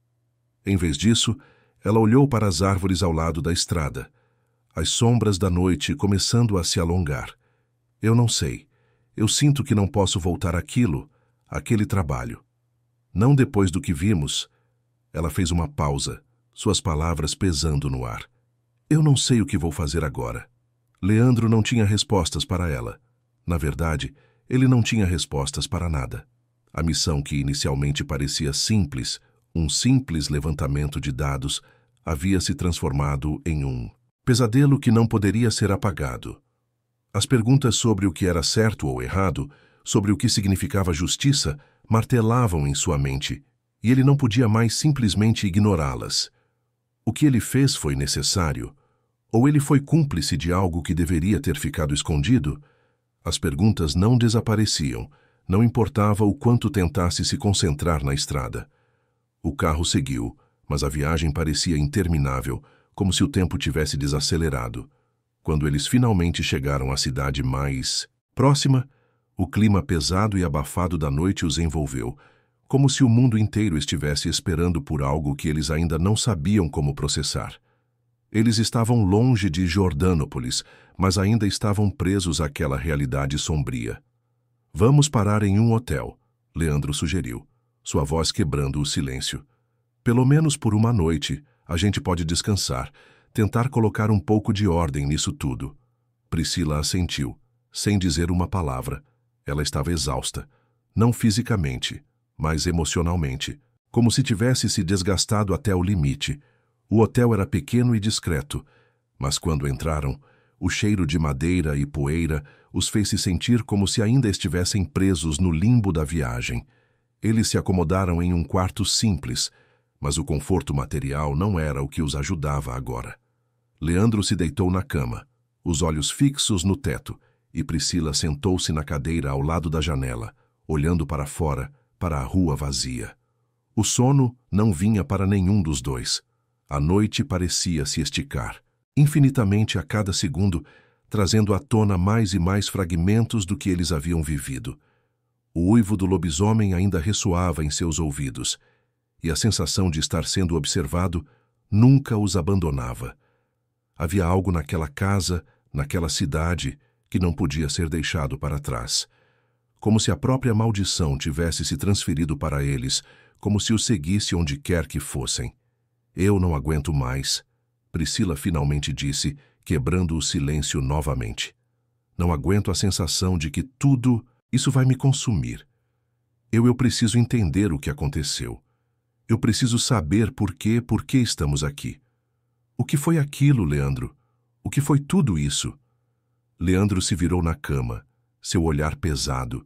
Em vez disso, ela olhou para as árvores ao lado da estrada, as sombras da noite começando a se alongar. "Eu não sei. Eu sinto que não posso voltar àquele trabalho. Não depois do que vimos." Ela fez uma pausa, suas palavras pesando no ar. "Eu não sei o que vou fazer agora." Leandro não tinha respostas para ela. Na verdade, ele não tinha respostas para nada. A missão que inicialmente parecia simples, um simples levantamento de dados, havia se transformado em um pesadelo que não poderia ser apagado. As perguntas sobre o que era certo ou errado, sobre o que significava justiça, martelavam em sua mente, e ele não podia mais simplesmente ignorá-las. O que ele fez foi necessário? Ou ele foi cúmplice de algo que deveria ter ficado escondido? As perguntas não desapareciam, não importava o quanto tentasse se concentrar na estrada. O carro seguiu, mas a viagem parecia interminável, como se o tempo tivesse desacelerado. Quando eles finalmente chegaram à cidade mais próxima, o clima pesado e abafado da noite os envolveu, como se o mundo inteiro estivesse esperando por algo que eles ainda não sabiam como processar. Eles estavam longe de Jordânópolis, mas ainda estavam presos àquela realidade sombria. "Vamos parar em um hotel", Leandro sugeriu, sua voz quebrando o silêncio. "Pelo menos por uma noite, a gente pode descansar, tentar colocar um pouco de ordem nisso tudo." Priscila assentiu, sem dizer uma palavra. Ela estava exausta, não fisicamente, mas emocionalmente, como se tivesse se desgastado até o limite. O hotel era pequeno e discreto, mas quando entraram, o cheiro de madeira e poeira os fez se sentir como se ainda estivessem presos no limbo da viagem. Eles se acomodaram em um quarto simples, mas o conforto material não era o que os ajudava agora. Leandro se deitou na cama, os olhos fixos no teto, e Priscila sentou-se na cadeira ao lado da janela, olhando para fora, para a rua vazia. O sono não vinha para nenhum dos dois. A noite parecia se esticar, infinitamente a cada segundo, trazendo à tona mais e mais fragmentos do que eles haviam vivido. O uivo do lobisomem ainda ressoava em seus ouvidos, e a sensação de estar sendo observado nunca os abandonava. Havia algo naquela casa, naquela cidade, que não podia ser deixado para trás. Como se a própria maldição tivesse se transferido para eles, como se os seguisse onde quer que fossem. "Eu não aguento mais", Priscila finalmente disse, quebrando o silêncio novamente. "Não aguento a sensação de que tudo isso vai me consumir. Eu preciso entender o que aconteceu. Eu preciso saber por que estamos aqui. O que foi aquilo, Leandro? O que foi tudo isso?" Leandro se virou na cama, seu olhar pesado.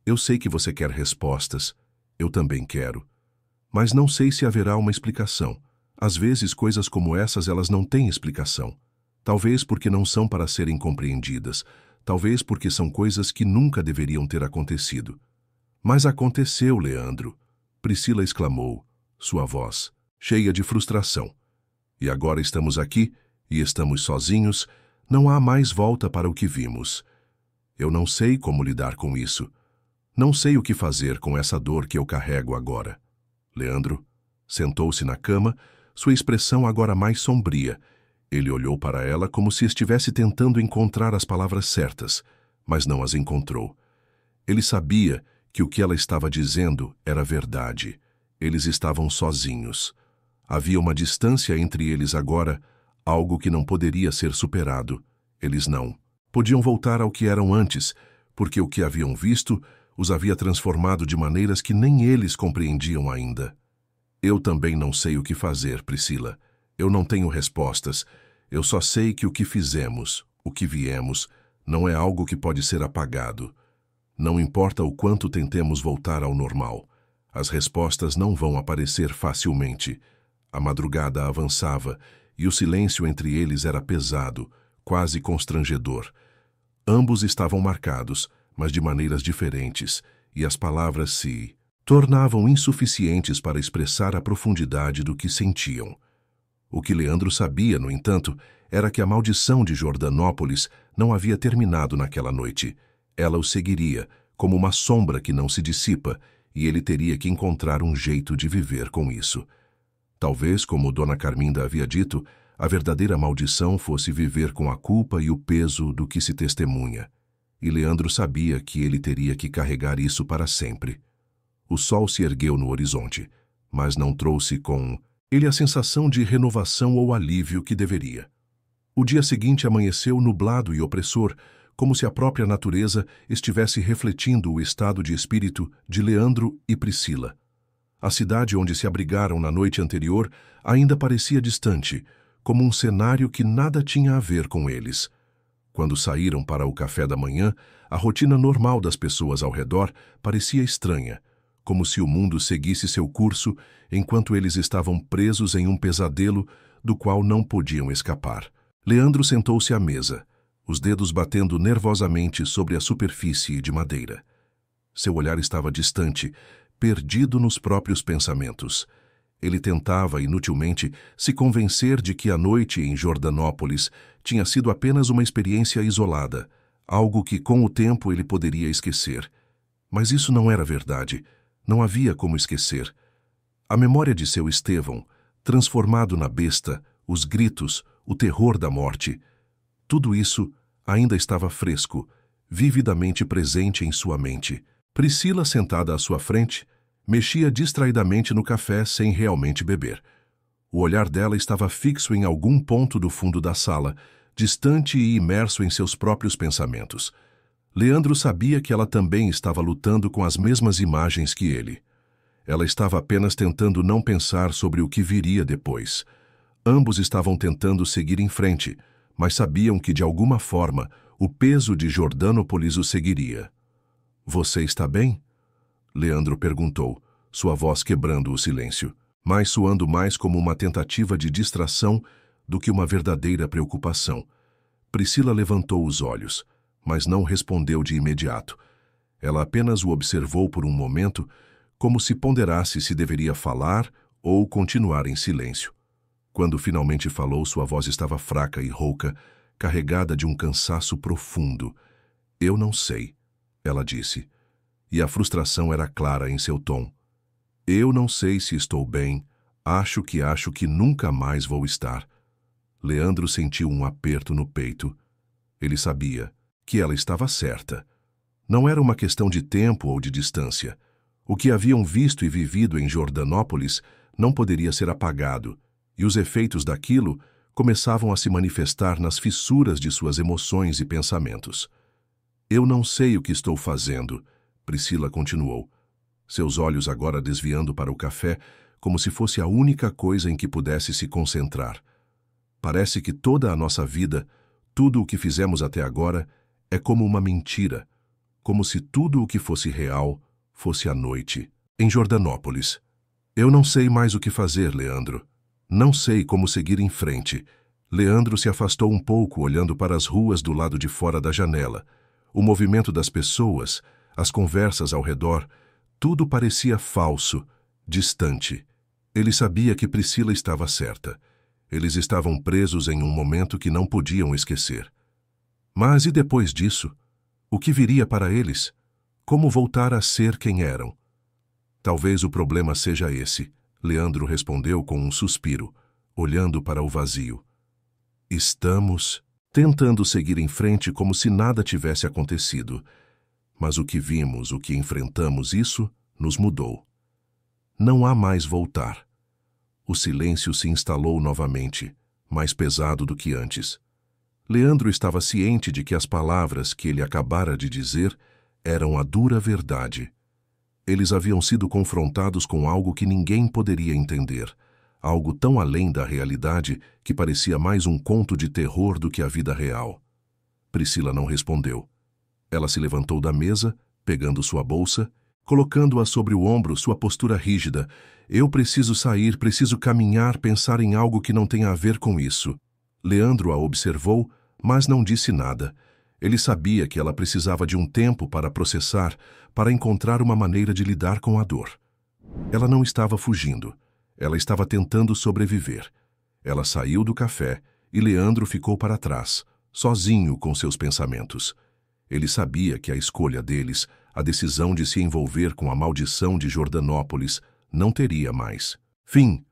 "Eu sei que você quer respostas. Eu também quero. Mas não sei se haverá uma explicação. Às vezes, coisas como essas, elas não têm explicação. Talvez porque não são para serem compreendidas. Talvez porque são coisas que nunca deveriam ter acontecido." "Mas aconteceu, Leandro", Priscila exclamou, sua voz cheia de frustração. "E agora estamos aqui, e estamos sozinhos. Não há mais volta para o que vimos. Eu não sei como lidar com isso. Não sei o que fazer com essa dor que eu carrego agora." "Leandro, Sentou-se na cama, sua expressão agora mais sombria. Ele olhou para ela como se estivesse tentando encontrar as palavras certas, mas não as encontrou. Ele sabia que o que ela estava dizendo era verdade. Eles estavam sozinhos. Havia uma distância entre eles agora, algo que não poderia ser superado. Eles não podiam voltar ao que eram antes, porque o que haviam visto os havia transformado de maneiras que nem eles compreendiam ainda. Eu também não sei o que fazer, Priscila. Eu não tenho respostas. Eu só sei que o que fizemos, o que viemos, não é algo que pode ser apagado. Não importa o quanto tentemos voltar ao normal. As respostas não vão aparecer facilmente. A madrugada avançava e o silêncio entre eles era pesado, quase constrangedor. Ambos estavam marcados, mas de maneiras diferentes, e as palavras se tornavam insuficientes para expressar a profundidade do que sentiam. O que Leandro sabia, no entanto, era que a maldição de Jordanópolis não havia terminado naquela noite. Ela o seguiria, como uma sombra que não se dissipa, e ele teria que encontrar um jeito de viver com isso. Talvez, como Dona Carminda havia dito, a verdadeira maldição fosse viver com a culpa e o peso do que se testemunha. E Leandro sabia que ele teria que carregar isso para sempre. O sol se ergueu no horizonte, mas não trouxe com ele a sensação de renovação ou alívio que deveria. O dia seguinte amanheceu nublado e opressor, como se a própria natureza estivesse refletindo o estado de espírito de Leandro e Priscila. A cidade onde se abrigaram na noite anterior ainda parecia distante, como um cenário que nada tinha a ver com eles. Quando saíram para o café da manhã, a rotina normal das pessoas ao redor parecia estranha, como se o mundo seguisse seu curso enquanto eles estavam presos em um pesadelo do qual não podiam escapar. Leandro sentou-se à mesa, os dedos batendo nervosamente sobre a superfície de madeira. Seu olhar estava distante, perdido nos próprios pensamentos. Ele tentava, inutilmente, se convencer de que a noite em Jordanópolis tinha sido apenas uma experiência isolada, algo que, com o tempo, ele poderia esquecer. Mas isso não era verdade. Não havia como esquecer. A memória de seu Estevão, transformado na besta, os gritos, o terror da morte, tudo isso ainda estava fresco, vividamente presente em sua mente. Priscila, sentada à sua frente, mexia distraidamente no café sem realmente beber. O olhar dela estava fixo em algum ponto do fundo da sala, distante e imerso em seus próprios pensamentos. Leandro sabia que ela também estava lutando com as mesmas imagens que ele. Ela estava apenas tentando não pensar sobre o que viria depois. Ambos estavam tentando seguir em frente, mas sabiam que, de alguma forma, o peso de Jordanópolis o seguiria. "Você está bem?" Leandro perguntou, sua voz quebrando o silêncio, mas soando mais como uma tentativa de distração do que uma verdadeira preocupação. Priscila levantou os olhos, mas não respondeu de imediato. Ela apenas o observou por um momento, como se ponderasse se deveria falar ou continuar em silêncio. Quando finalmente falou, sua voz estava fraca e rouca, carregada de um cansaço profundo. "Eu não sei", ela disse, e a frustração era clara em seu tom. "Eu não sei se estou bem. Acho que nunca mais vou estar." Leandro sentiu um aperto no peito. Ele sabia que ela estava certa. Não era uma questão de tempo ou de distância. O que haviam visto e vivido em Jordanópolis não poderia ser apagado, e os efeitos daquilo começavam a se manifestar nas fissuras de suas emoções e pensamentos. "Eu não sei o que estou fazendo", Priscila continuou, seus olhos agora desviando para o café, como se fosse a única coisa em que pudesse se concentrar. "Parece que toda a nossa vida, tudo o que fizemos até agora, é como uma mentira, como se tudo o que fosse real fosse a noite, em Jordanópolis. Eu não sei mais o que fazer, Leandro. Não sei como seguir em frente." Leandro se afastou um pouco, olhando para as ruas do lado de fora da janela. O movimento das pessoas, as conversas ao redor, tudo parecia falso, distante. Ele sabia que Priscila estava certa. Eles estavam presos em um momento que não podiam esquecer. Mas e depois disso? O que viria para eles? Como voltar a ser quem eram? Talvez o problema seja esse. Leandro respondeu com um suspiro, olhando para o vazio. Estamos tentando seguir em frente como se nada tivesse acontecido. Mas o que vimos, o que enfrentamos, isso nos mudou. Não há mais voltar. O silêncio se instalou novamente, mais pesado do que antes. Leandro estava ciente de que as palavras que ele acabara de dizer eram a dura verdade. Eles haviam sido confrontados com algo que ninguém poderia entender, algo tão além da realidade que parecia mais um conto de terror do que a vida real. Priscila não respondeu. Ela se levantou da mesa, pegando sua bolsa, colocando-a sobre o ombro, sua postura rígida. Eu preciso sair, preciso caminhar, pensar em algo que não tenha a ver com isso. Leandro a observou, mas não disse nada. Ele sabia que ela precisava de um tempo para processar, para encontrar uma maneira de lidar com a dor. Ela não estava fugindo. Ela estava tentando sobreviver. Ela saiu do café e Leandro ficou para trás, sozinho com seus pensamentos. Ele sabia que a escolha deles, a decisão de se envolver com a maldição de Jordanópolis, não teria mais fim.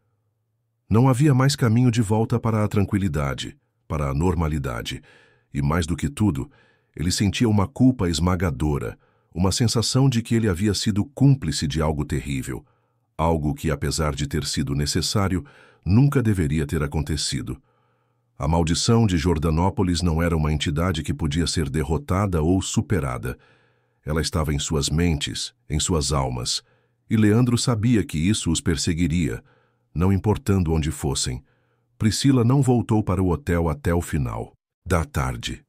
Não havia mais caminho de volta para a tranquilidade, para a normalidade. E mais do que tudo, ele sentia uma culpa esmagadora, uma sensação de que ele havia sido cúmplice de algo terrível, algo que, apesar de ter sido necessário, nunca deveria ter acontecido. A maldição de Jordanópolis não era uma entidade que podia ser derrotada ou superada. Ela estava em suas mentes, em suas almas, e Leandro sabia que isso os perseguiria, não importando onde fossem. Priscila não voltou para o hotel até o final da tarde.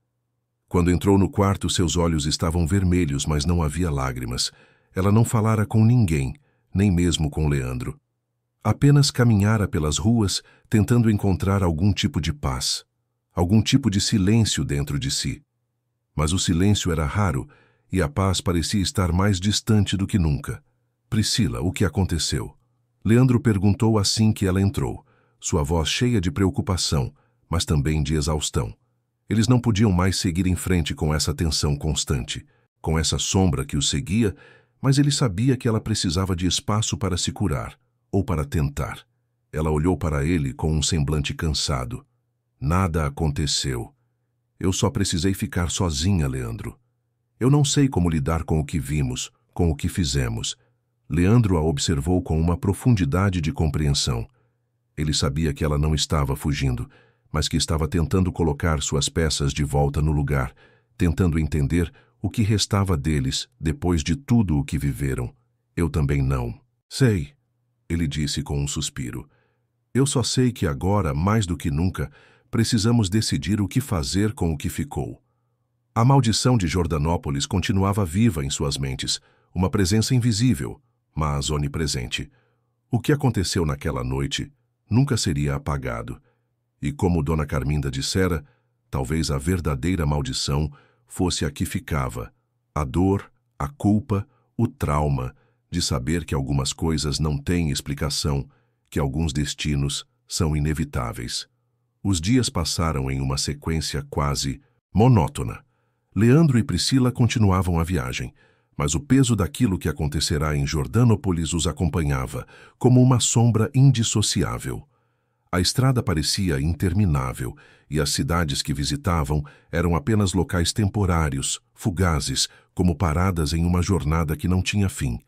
Quando entrou no quarto, seus olhos estavam vermelhos, mas não havia lágrimas. Ela não falara com ninguém, nem mesmo com Leandro. Apenas caminhara pelas ruas, tentando encontrar algum tipo de paz, algum tipo de silêncio dentro de si. Mas o silêncio era raro e a paz parecia estar mais distante do que nunca. Priscila, o que aconteceu? Leandro perguntou assim que ela entrou, sua voz cheia de preocupação, mas também de exaustão. Eles não podiam mais seguir em frente com essa tensão constante, com essa sombra que os seguia, mas ele sabia que ela precisava de espaço para se curar, ou para tentar. Ela olhou para ele com um semblante cansado. Nada aconteceu. Eu só precisei ficar sozinha, Leandro. Eu não sei como lidar com o que vimos, com o que fizemos. Leandro a observou com uma profundidade de compreensão. Ele sabia que ela não estava fugindo, mas que estava tentando colocar suas peças de volta no lugar, tentando entender o que restava deles depois de tudo o que viveram. Eu também não sei, ele disse com um suspiro. Eu só sei que agora, mais do que nunca, precisamos decidir o que fazer com o que ficou. A maldição de Jordanópolis continuava viva em suas mentes, uma presença invisível, mas onipresente. O que aconteceu naquela noite nunca seria apagado. E como Dona Carminda dissera, talvez a verdadeira maldição fosse a que ficava, a dor, a culpa, o trauma de saber que algumas coisas não têm explicação, que alguns destinos são inevitáveis. Os dias passaram em uma sequência quase monótona. Leandro e Priscila continuavam a viagem, mas o peso daquilo que acontecerá em Jordanópolis os acompanhava, como uma sombra indissociável. A estrada parecia interminável, e as cidades que visitavam eram apenas locais temporários, fugazes, como paradas em uma jornada que não tinha fim.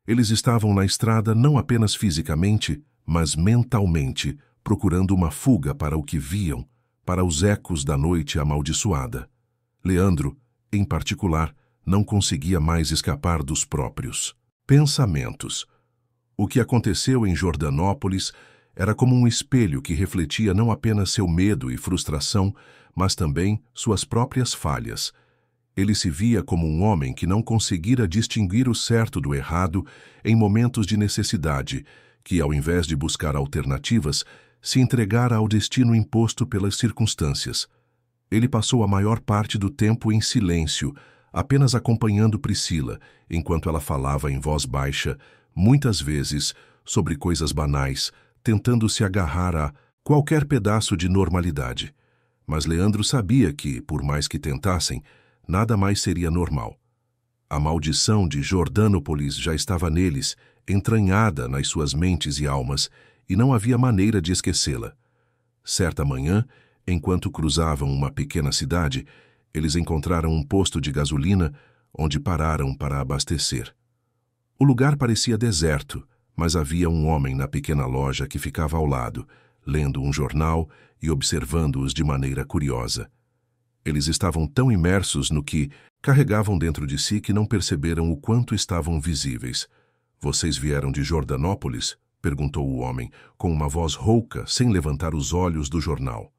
Eles estavam na estrada não apenas fisicamente, mas mentalmente, procurando uma fuga para o que viam, para os ecos da noite amaldiçoada. Leandro, em particular, não conseguia mais escapar dos próprios pensamentos. O que aconteceu em Jordanópolis era como um espelho que refletia não apenas seu medo e frustração, mas também suas próprias falhas. Ele se via como um homem que não conseguira distinguir o certo do errado em momentos de necessidade, que, ao invés de buscar alternativas, se entregara ao destino imposto pelas circunstâncias. Ele passou a maior parte do tempo em silêncio, apenas acompanhando Priscila, enquanto ela falava em voz baixa, muitas vezes, sobre coisas banais, tentando se agarrar a qualquer pedaço de normalidade. Mas Leandro sabia que, por mais que tentassem, nada mais seria normal. A maldição de Jordânópolis já estava neles, entranhada nas suas mentes e almas, e não havia maneira de esquecê-la. Certa manhã, enquanto cruzavam uma pequena cidade, eles encontraram um posto de gasolina onde pararam para abastecer. O lugar parecia deserto, mas havia um homem na pequena loja que ficava ao lado, lendo um jornal e observando-os de maneira curiosa. Eles estavam tão imersos no que carregavam dentro de si que não perceberam o quanto estavam visíveis. "Vocês vieram de Jordânópolis?" perguntou o homem, com uma voz rouca, sem levantar os olhos do jornal.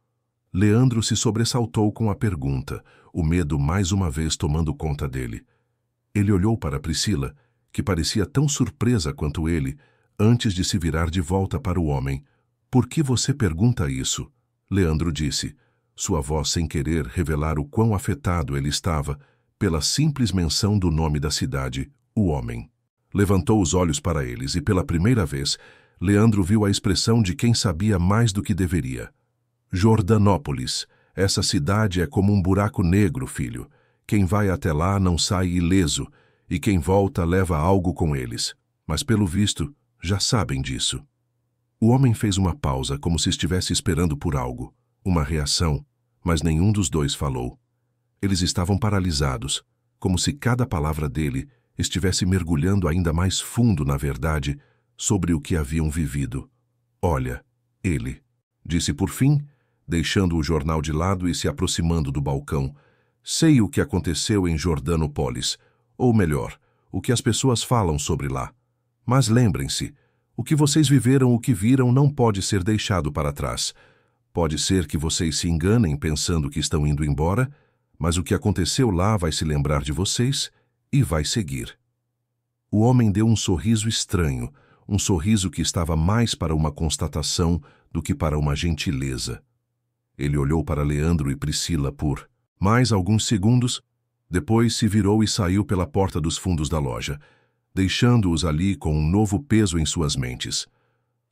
Leandro se sobressaltou com a pergunta, o medo mais uma vez tomando conta dele. Ele olhou para Priscila, que parecia tão surpresa quanto ele, antes de se virar de volta para o homem. "Por que você pergunta isso?" Leandro disse, sua voz sem querer revelar o quão afetado ele estava pela simples menção do nome da cidade, o homem. Levantou os olhos para eles e, pela primeira vez, Leandro viu a expressão de quem sabia mais do que deveria. "Jordânópolis, essa cidade é como um buraco negro, filho. Quem vai até lá não sai ileso, e quem volta leva algo com eles. Mas, pelo visto, já sabem disso." O homem fez uma pausa, como se estivesse esperando por algo, uma reação, mas nenhum dos dois falou. Eles estavam paralisados, como se cada palavra dele estivesse mergulhando ainda mais fundo na verdade sobre o que haviam vivido. "Olha, ele", disse por fim, deixando o jornal de lado e se aproximando do balcão. "Sei o que aconteceu em Jordânópolis, ou melhor, o que as pessoas falam sobre lá. Mas lembrem-se, o que vocês viveram, o que viram, não pode ser deixado para trás. Pode ser que vocês se enganem pensando que estão indo embora, mas o que aconteceu lá vai se lembrar de vocês e vai seguir." O homem deu um sorriso estranho, um sorriso que estava mais para uma constatação do que para uma gentileza. Ele olhou para Leandro e Priscila por mais alguns segundos, depois se virou e saiu pela porta dos fundos da loja, deixando-os ali com um novo peso em suas mentes.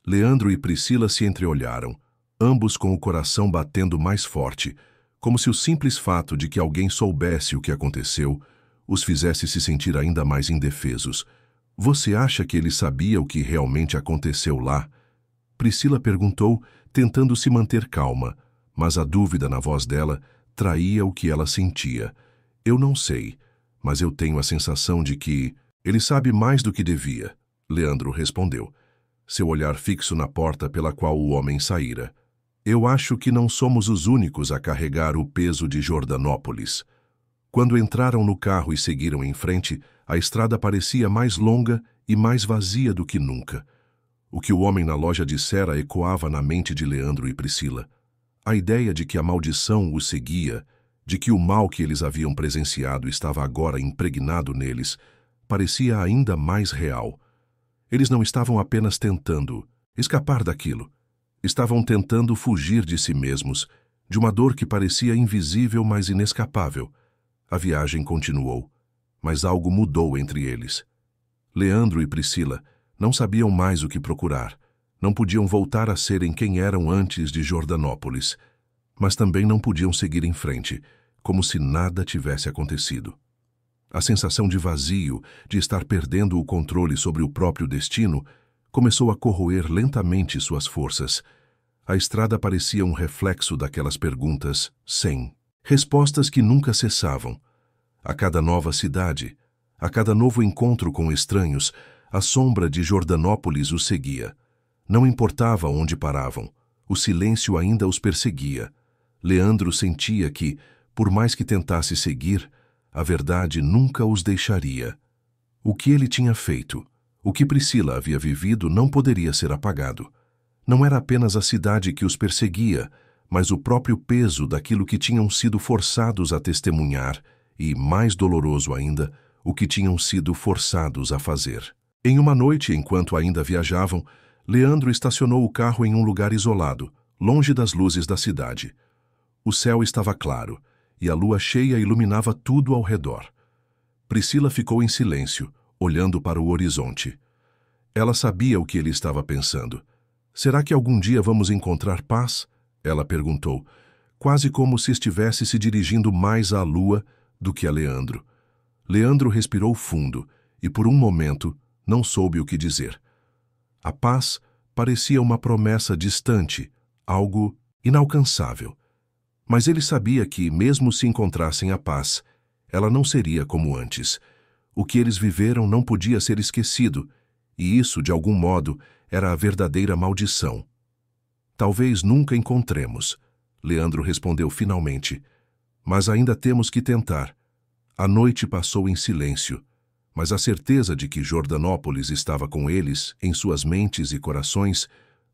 Leandro e Priscila se entreolharam, ambos com o coração batendo mais forte, como se o simples fato de que alguém soubesse o que aconteceu os fizesse se sentir ainda mais indefesos. "Você acha que ele sabia o que realmente aconteceu lá?" Priscila perguntou, tentando se manter calma, mas a dúvida na voz dela traía o que ela sentia. "Eu não sei, mas eu tenho a sensação de que ele sabe mais do que devia", Leandro respondeu, seu olhar fixo na porta pela qual o homem saíra. "Eu acho que não somos os únicos a carregar o peso de Jordânópolis." Quando entraram no carro e seguiram em frente, a estrada parecia mais longa e mais vazia do que nunca. O que o homem na loja dissera ecoava na mente de Leandro e Priscila. A ideia de que a maldição os seguia, de que o mal que eles haviam presenciado estava agora impregnado neles, parecia ainda mais real. Eles não estavam apenas tentando escapar daquilo. Estavam tentando fugir de si mesmos, de uma dor que parecia invisível, mas inescapável. A viagem continuou, mas algo mudou entre eles. Leandro e Priscila não sabiam mais o que procurar. Não podiam voltar a serem quem eram antes de Jordânópolis, mas também não podiam seguir em frente, como se nada tivesse acontecido. A sensação de vazio, de estar perdendo o controle sobre o próprio destino, começou a corroer lentamente suas forças. A estrada parecia um reflexo daquelas perguntas sem respostas que nunca cessavam. A cada nova cidade, a cada novo encontro com estranhos, a sombra de Jordânópolis os seguia. Não importava onde paravam, o silêncio ainda os perseguia. Leandro sentia que, por mais que tentasse seguir, a verdade nunca os deixaria. O que ele tinha feito, o que Priscila havia vivido, não poderia ser apagado. Não era apenas a cidade que os perseguia, mas o próprio peso daquilo que tinham sido forçados a testemunhar e, mais doloroso ainda, o que tinham sido forçados a fazer. Em uma noite, enquanto ainda viajavam, Leandro estacionou o carro em um lugar isolado, longe das luzes da cidade. O céu estava claro, e a lua cheia iluminava tudo ao redor. Priscila ficou em silêncio, olhando para o horizonte. Ela sabia o que ele estava pensando. "Será que algum dia vamos encontrar paz?" Ela perguntou, quase como se estivesse se dirigindo mais à lua do que a Leandro. Leandro respirou fundo e, por um momento, não soube o que dizer. A paz parecia uma promessa distante, algo inalcançável. Mas ele sabia que, mesmo se encontrassem a paz, ela não seria como antes. O que eles viveram não podia ser esquecido, e isso, de algum modo, era a verdadeira maldição. Talvez nunca encontremos, Leandro respondeu finalmente. Mas ainda temos que tentar. A noite passou em silêncio, mas a certeza de que Jordanópolis estava com eles, em suas mentes e corações,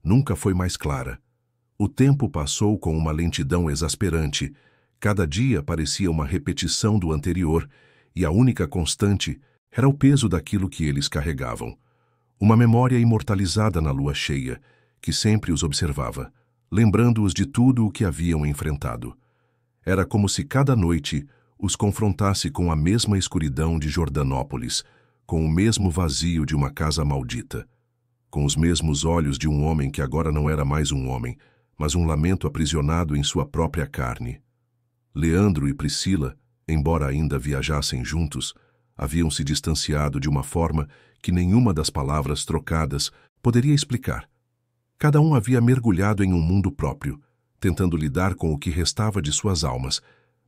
nunca foi mais clara. O tempo passou com uma lentidão exasperante. Cada dia parecia uma repetição do anterior, e a única constante era o peso daquilo que eles carregavam. Uma memória imortalizada na lua cheia, que sempre os observava, lembrando-os de tudo o que haviam enfrentado. Era como se cada noite os confrontasse com a mesma escuridão de Jordanópolis, com o mesmo vazio de uma casa maldita, com os mesmos olhos de um homem que agora não era mais um homem, mas um lamento aprisionado em sua própria carne. Leandro e Priscila, embora ainda viajassem juntos, haviam se distanciado de uma forma que nenhuma das palavras trocadas poderia explicar. Cada um havia mergulhado em um mundo próprio, tentando lidar com o que restava de suas almas,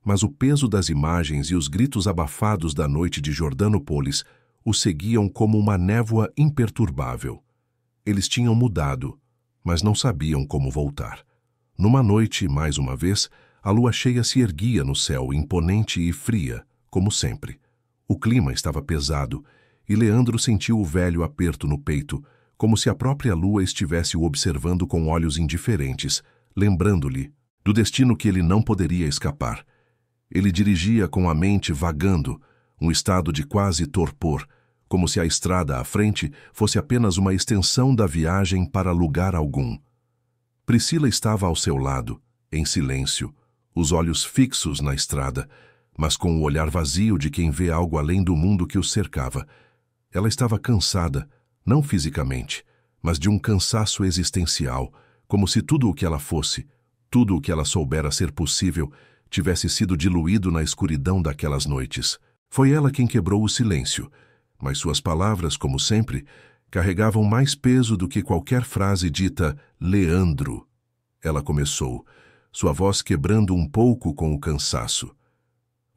mas o peso das imagens e os gritos abafados da noite de Jordanópolis os seguiam como uma névoa imperturbável. Eles tinham mudado, mas não sabiam como voltar. Numa noite, mais uma vez, a lua cheia se erguia no céu, imponente e fria, como sempre. O clima estava pesado, e Leandro sentiu o velho aperto no peito, como se a própria lua estivesse o observando com olhos indiferentes, lembrando-lhe do destino que ele não poderia escapar. Ele dirigia com a mente vagando, um estado de quase torpor, como se a estrada à frente fosse apenas uma extensão da viagem para lugar algum. Priscila estava ao seu lado, em silêncio, os olhos fixos na estrada, mas com o olhar vazio de quem vê algo além do mundo que os cercava. Ela estava cansada, não fisicamente, mas de um cansaço existencial, como se tudo o que ela fosse, tudo o que ela soubera ser possível, tivesse sido diluído na escuridão daquelas noites. Foi ela quem quebrou o silêncio, mas suas palavras, como sempre, carregavam mais peso do que qualquer frase dita Leandro. Ela começou, sua voz quebrando um pouco com o cansaço.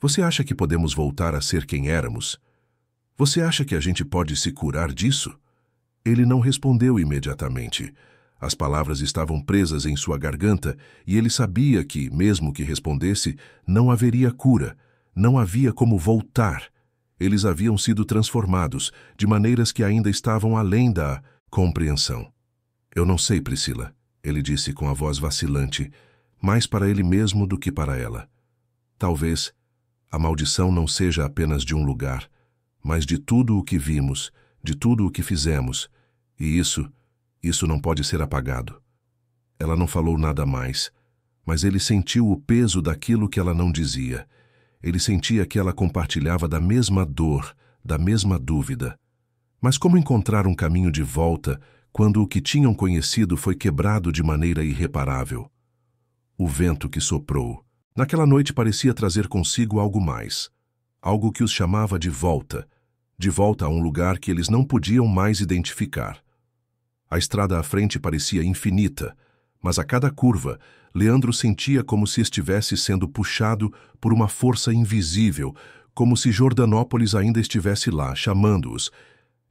Você acha que podemos voltar a ser quem éramos? Você acha que a gente pode se curar disso? Ele não respondeu imediatamente. As palavras estavam presas em sua garganta e ele sabia que, mesmo que respondesse, não haveria cura, não havia como voltar. Eles haviam sido transformados, de maneiras que ainda estavam além da compreensão. Eu não sei, Priscila, ele disse com a voz vacilante, mais para ele mesmo do que para ela. Talvez a maldição não seja apenas de um lugar, mas de tudo o que vimos, de tudo o que fizemos, e isso não pode ser apagado. Ela não falou nada mais, mas ele sentiu o peso daquilo que ela não dizia. Ele sentia que ela compartilhava da mesma dor, da mesma dúvida. Mas como encontrar um caminho de volta quando o que tinham conhecido foi quebrado de maneira irreparável? O vento que soprou, naquela noite parecia trazer consigo algo mais, algo que os chamava de volta a um lugar que eles não podiam mais identificar. A estrada à frente parecia infinita, mas a cada curva, Leandro sentia como se estivesse sendo puxado por uma força invisível, como se Jordanópolis ainda estivesse lá, chamando-os,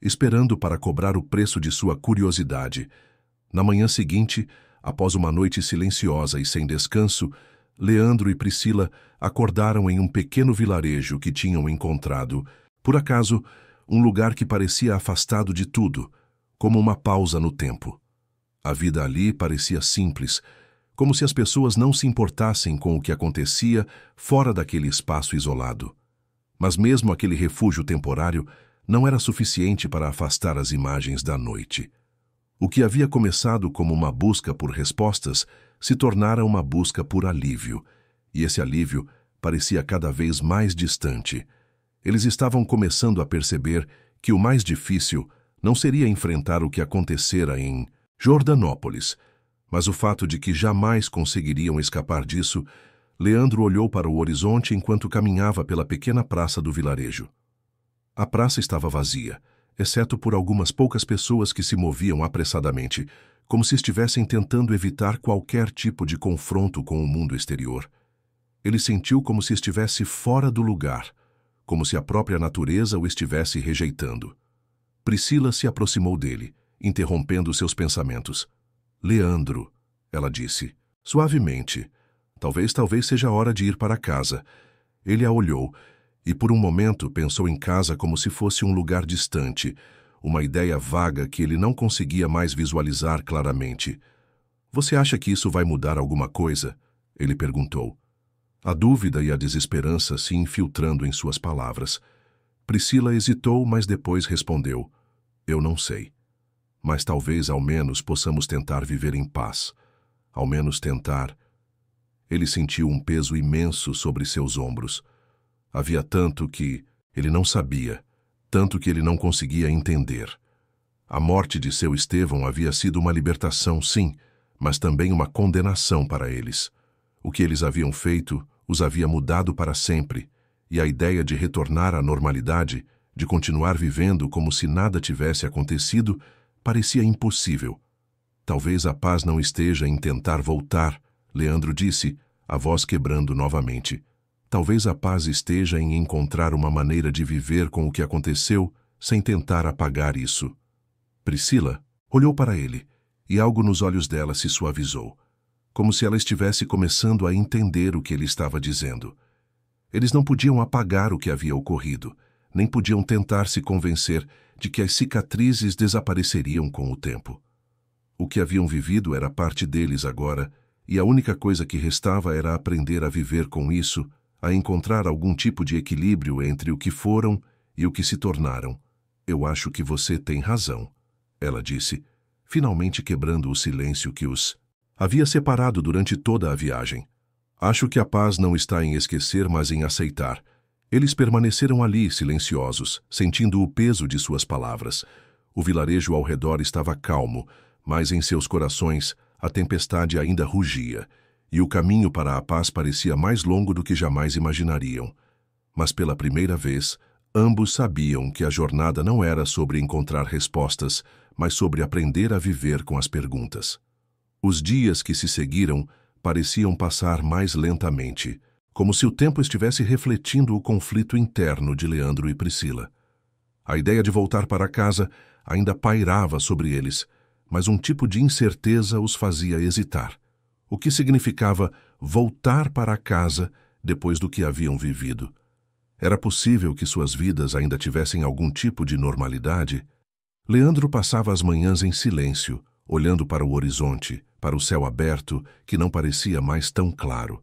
esperando para cobrar o preço de sua curiosidade. Na manhã seguinte, após uma noite silenciosa e sem descanso, Leandro e Priscila acordaram em um pequeno vilarejo que tinham encontrado, por acaso, um lugar que parecia afastado de tudo, como uma pausa no tempo. A vida ali parecia simples, como se as pessoas não se importassem com o que acontecia fora daquele espaço isolado. Mas mesmo aquele refúgio temporário não era suficiente para afastar as imagens da noite. O que havia começado como uma busca por respostas se tornara uma busca por alívio, e esse alívio parecia cada vez mais distante. Eles estavam começando a perceber que o mais difícil não seria enfrentar o que acontecera em Jordanópolis, mas o fato de que jamais conseguiriam escapar disso. Leandro olhou para o horizonte enquanto caminhava pela pequena praça do vilarejo. A praça estava vazia, exceto por algumas poucas pessoas que se moviam apressadamente, como se estivessem tentando evitar qualquer tipo de confronto com o mundo exterior. Ele sentiu como se estivesse fora do lugar, como se a própria natureza o estivesse rejeitando. Priscila se aproximou dele, interrompendo seus pensamentos. Leandro, ela disse, suavemente. Talvez seja hora de ir para casa. Ele a olhou, e por um momento pensou em casa como se fosse um lugar distante, uma ideia vaga que ele não conseguia mais visualizar claramente. Você acha que isso vai mudar alguma coisa? Ele perguntou. A dúvida e a desesperança se infiltrando em suas palavras. Priscila hesitou, mas depois respondeu. Eu não sei. Mas talvez ao menos possamos tentar viver em paz. Ao menos tentar. Ele sentiu um peso imenso sobre seus ombros. Havia tanto que ele não sabia, tanto que ele não conseguia entender. A morte de seu Estevão havia sido uma libertação, sim, mas também uma condenação para eles. O que eles haviam feito os havia mudado para sempre, e a ideia de retornar à normalidade, de continuar vivendo como se nada tivesse acontecido, parecia impossível. Talvez a paz não esteja em tentar voltar, Leandro disse, a voz quebrando novamente. Talvez a paz esteja em encontrar uma maneira de viver com o que aconteceu sem tentar apagar isso. Priscila olhou para ele, e algo nos olhos dela se suavizou, como se ela estivesse começando a entender o que ele estava dizendo. Eles não podiam apagar o que havia ocorrido, nem podiam tentar se convencer de que as cicatrizes desapareceriam com o tempo. O que haviam vivido era parte deles agora, e a única coisa que restava era aprender a viver com isso, a encontrar algum tipo de equilíbrio entre o que foram e o que se tornaram. Eu acho que você tem razão, ela disse, finalmente quebrando o silêncio que os havia separado durante toda a viagem. Acho que a paz não está em esquecer, mas em aceitar. Eles permaneceram ali, silenciosos, sentindo o peso de suas palavras. O vilarejo ao redor estava calmo, mas em seus corações a tempestade ainda rugia, e o caminho para a paz parecia mais longo do que jamais imaginariam. Mas pela primeira vez, ambos sabiam que a jornada não era sobre encontrar respostas, mas sobre aprender a viver com as perguntas. Os dias que se seguiram pareciam passar mais lentamente, como se o tempo estivesse refletindo o conflito interno de Leandro e Priscila. A ideia de voltar para casa ainda pairava sobre eles, mas um tipo de incerteza os fazia hesitar. O que significava voltar para casa depois do que haviam vivido? Era possível que suas vidas ainda tivessem algum tipo de normalidade? Leandro passava as manhãs em silêncio, olhando para o horizonte, para o céu aberto, que não parecia mais tão claro.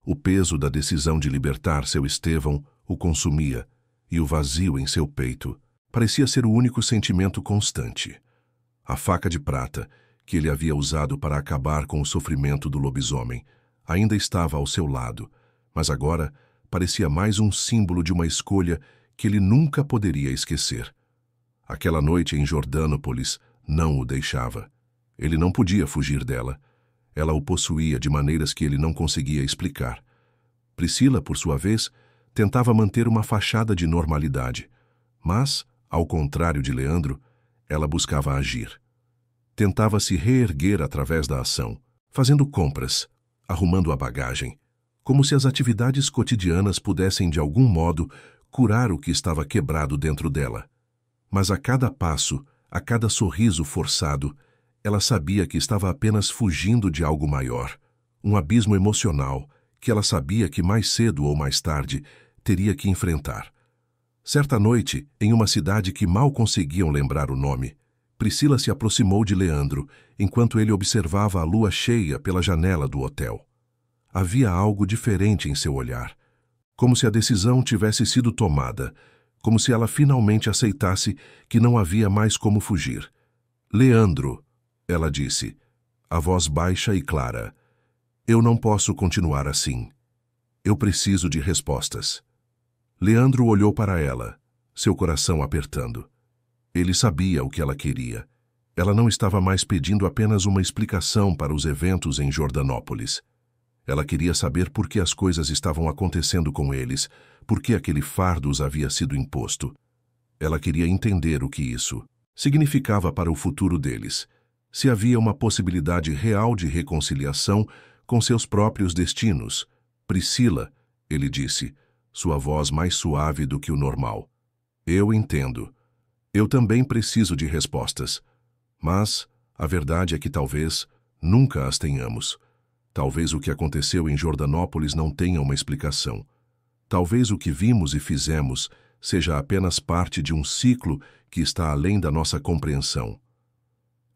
O peso da decisão de libertar seu Estevão o consumia, e o vazio em seu peito parecia ser o único sentimento constante. A faca de prata, que ele havia usado para acabar com o sofrimento do lobisomem, ainda estava ao seu lado, mas agora parecia mais um símbolo de uma escolha que ele nunca poderia esquecer. Aquela noite em Jordânópolis não o deixava. Ele não podia fugir dela. Ela o possuía de maneiras que ele não conseguia explicar. Priscila, por sua vez, tentava manter uma fachada de normalidade, mas, ao contrário de Leandro, ela buscava agir. Tentava se reerguer através da ação, fazendo compras, arrumando a bagagem, como se as atividades cotidianas pudessem de algum modo curar o que estava quebrado dentro dela. Mas a cada passo, a cada sorriso forçado, ela sabia que estava apenas fugindo de algo maior, um abismo emocional que ela sabia que mais cedo ou mais tarde teria que enfrentar. Certa noite, em uma cidade que mal conseguiam lembrar o nome, Priscila se aproximou de Leandro, enquanto ele observava a lua cheia pela janela do hotel. Havia algo diferente em seu olhar, como se a decisão tivesse sido tomada, como se ela finalmente aceitasse que não havia mais como fugir. Leandro, ela disse, a voz baixa e clara, eu não posso continuar assim. Eu preciso de respostas. Leandro olhou para ela, seu coração apertando. Ele sabia o que ela queria. Ela não estava mais pedindo apenas uma explicação para os eventos em Jordânópolis. Ela queria saber por que as coisas estavam acontecendo com eles, por que aquele fardo os havia sido imposto. Ela queria entender o que isso significava para o futuro deles, se havia uma possibilidade real de reconciliação com seus próprios destinos. Priscila, ele disse, sua voz mais suave do que o normal. Eu entendo. Eu também preciso de respostas. Mas a verdade é que talvez nunca as tenhamos. Talvez o que aconteceu em Jordanópolis não tenha uma explicação. Talvez o que vimos e fizemos seja apenas parte de um ciclo que está além da nossa compreensão.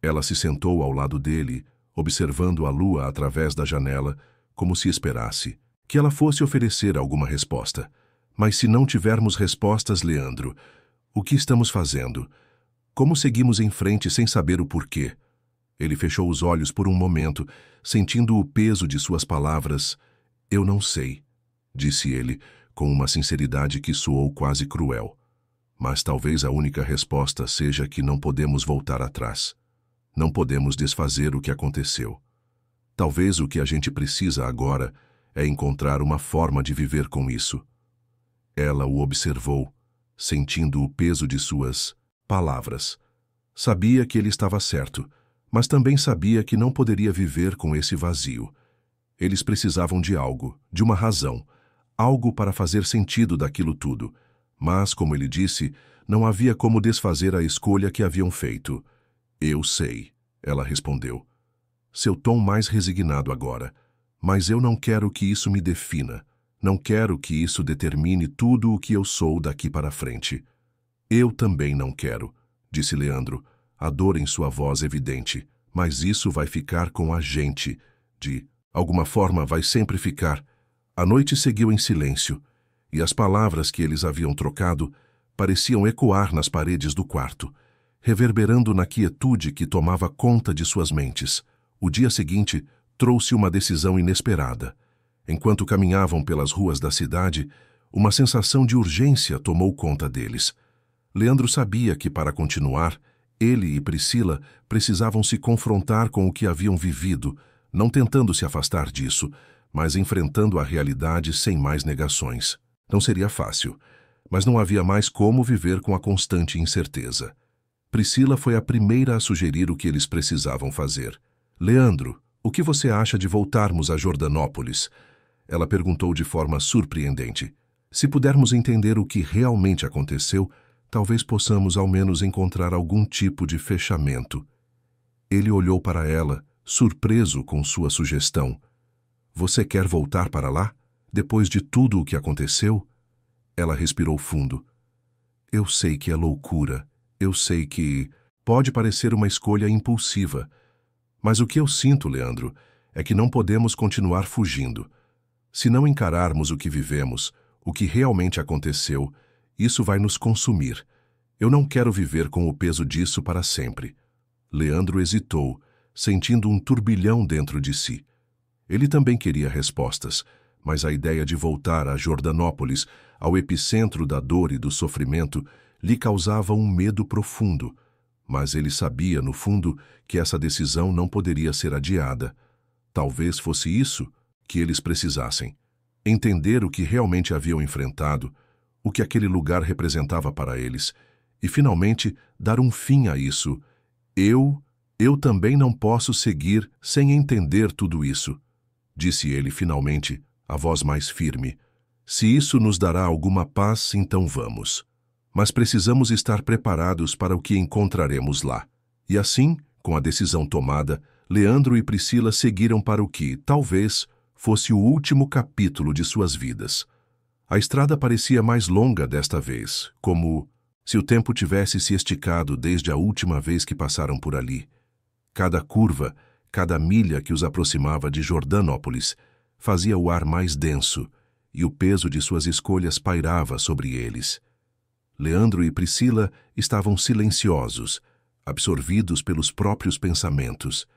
Ela se sentou ao lado dele, observando a lua através da janela, como se esperasse que ela fosse oferecer alguma resposta. Mas se não tivermos respostas, Leandro, o que estamos fazendo? Como seguimos em frente sem saber o porquê? Ele fechou os olhos por um momento, sentindo o peso de suas palavras. Eu não sei, disse ele, com uma sinceridade que soou quase cruel. Mas talvez a única resposta seja que não podemos voltar atrás. Não podemos desfazer o que aconteceu. Talvez o que a gente precisa agora é encontrar uma forma de viver com isso. Ela o observou, sentindo o peso de suas palavras. Sabia que ele estava certo, mas também sabia que não poderia viver com esse vazio. Eles precisavam de algo, de uma razão, algo para fazer sentido daquilo tudo. Mas, como ele disse, não havia como desfazer a escolha que haviam feito. Eu sei, ela respondeu. Seu tom mais resignado agora. Mas eu não quero que isso me defina. Não quero que isso determine tudo o que eu sou daqui para frente. Eu também não quero, disse Leandro, a dor em sua voz evidente. Mas isso vai ficar com a gente. De alguma forma vai sempre ficar. A noite seguiu em silêncio, e as palavras que eles haviam trocado pareciam ecoar nas paredes do quarto, reverberando na quietude que tomava conta de suas mentes. O dia seguinte trouxe uma decisão inesperada. Enquanto caminhavam pelas ruas da cidade, uma sensação de urgência tomou conta deles. Leandro sabia que, para continuar, ele e Priscila precisavam se confrontar com o que haviam vivido, não tentando se afastar disso, mas enfrentando a realidade sem mais negações. Não seria fácil, mas não havia mais como viver com a constante incerteza. Priscila foi a primeira a sugerir o que eles precisavam fazer. Leandro, o que você acha de voltarmos a Jordanópolis? Ela perguntou de forma surpreendente. Se pudermos entender o que realmente aconteceu, talvez possamos ao menos encontrar algum tipo de fechamento. Ele olhou para ela, surpreso com sua sugestão. Você quer voltar para lá? Depois de tudo o que aconteceu? Ela respirou fundo. Eu sei que é loucura. Eu sei que pode parecer uma escolha impulsiva. Mas o que eu sinto, Leandro, é que não podemos continuar fugindo. Se não encararmos o que vivemos, o que realmente aconteceu, isso vai nos consumir. Eu não quero viver com o peso disso para sempre. Leandro hesitou, sentindo um turbilhão dentro de si. Ele também queria respostas, mas a ideia de voltar a Jordanópolis, ao epicentro da dor e do sofrimento, lhe causava um medo profundo. Mas ele sabia, no fundo, que essa decisão não poderia ser adiada. Talvez fosse isso que eles precisassem. Entender o que realmente haviam enfrentado, o que aquele lugar representava para eles, e finalmente dar um fim a isso. Eu também não posso seguir sem entender tudo isso, disse ele finalmente, a voz mais firme. Se isso nos dará alguma paz, então vamos. Mas precisamos estar preparados para o que encontraremos lá. E assim, com a decisão tomada, Leandro e Priscila seguiram para o que, talvez, fosse o último capítulo de suas vidas. A estrada parecia mais longa desta vez, como se o tempo tivesse se esticado desde a última vez que passaram por ali. Cada curva, cada milha que os aproximava de Jordanópolis, fazia o ar mais denso, e o peso de suas escolhas pairava sobre eles. Leandro e Priscila estavam silenciosos, absorvidos pelos próprios pensamentos,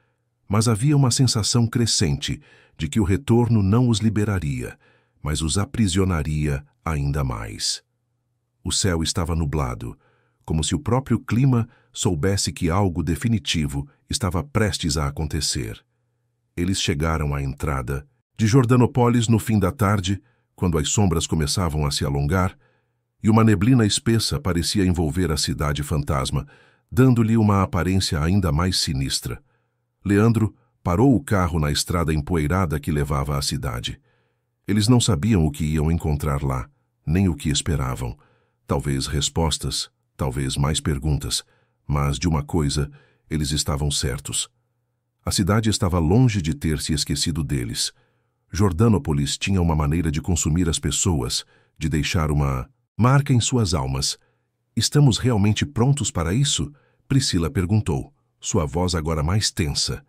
mas havia uma sensação crescente de que o retorno não os liberaria, mas os aprisionaria ainda mais. O céu estava nublado, como se o próprio clima soubesse que algo definitivo estava prestes a acontecer. Eles chegaram à entrada de Jordanópolis no fim da tarde, quando as sombras começavam a se alongar, e uma neblina espessa parecia envolver a cidade fantasma, dando-lhe uma aparência ainda mais sinistra. Leandro parou o carro na estrada empoeirada que levava à cidade. Eles não sabiam o que iam encontrar lá, nem o que esperavam. Talvez respostas, talvez mais perguntas, mas de uma coisa eles estavam certos. A cidade estava longe de ter se esquecido deles. Jordânópolis tinha uma maneira de consumir as pessoas, de deixar uma marca em suas almas. Estamos realmente prontos para isso? Priscila perguntou, sua voz agora mais tensa.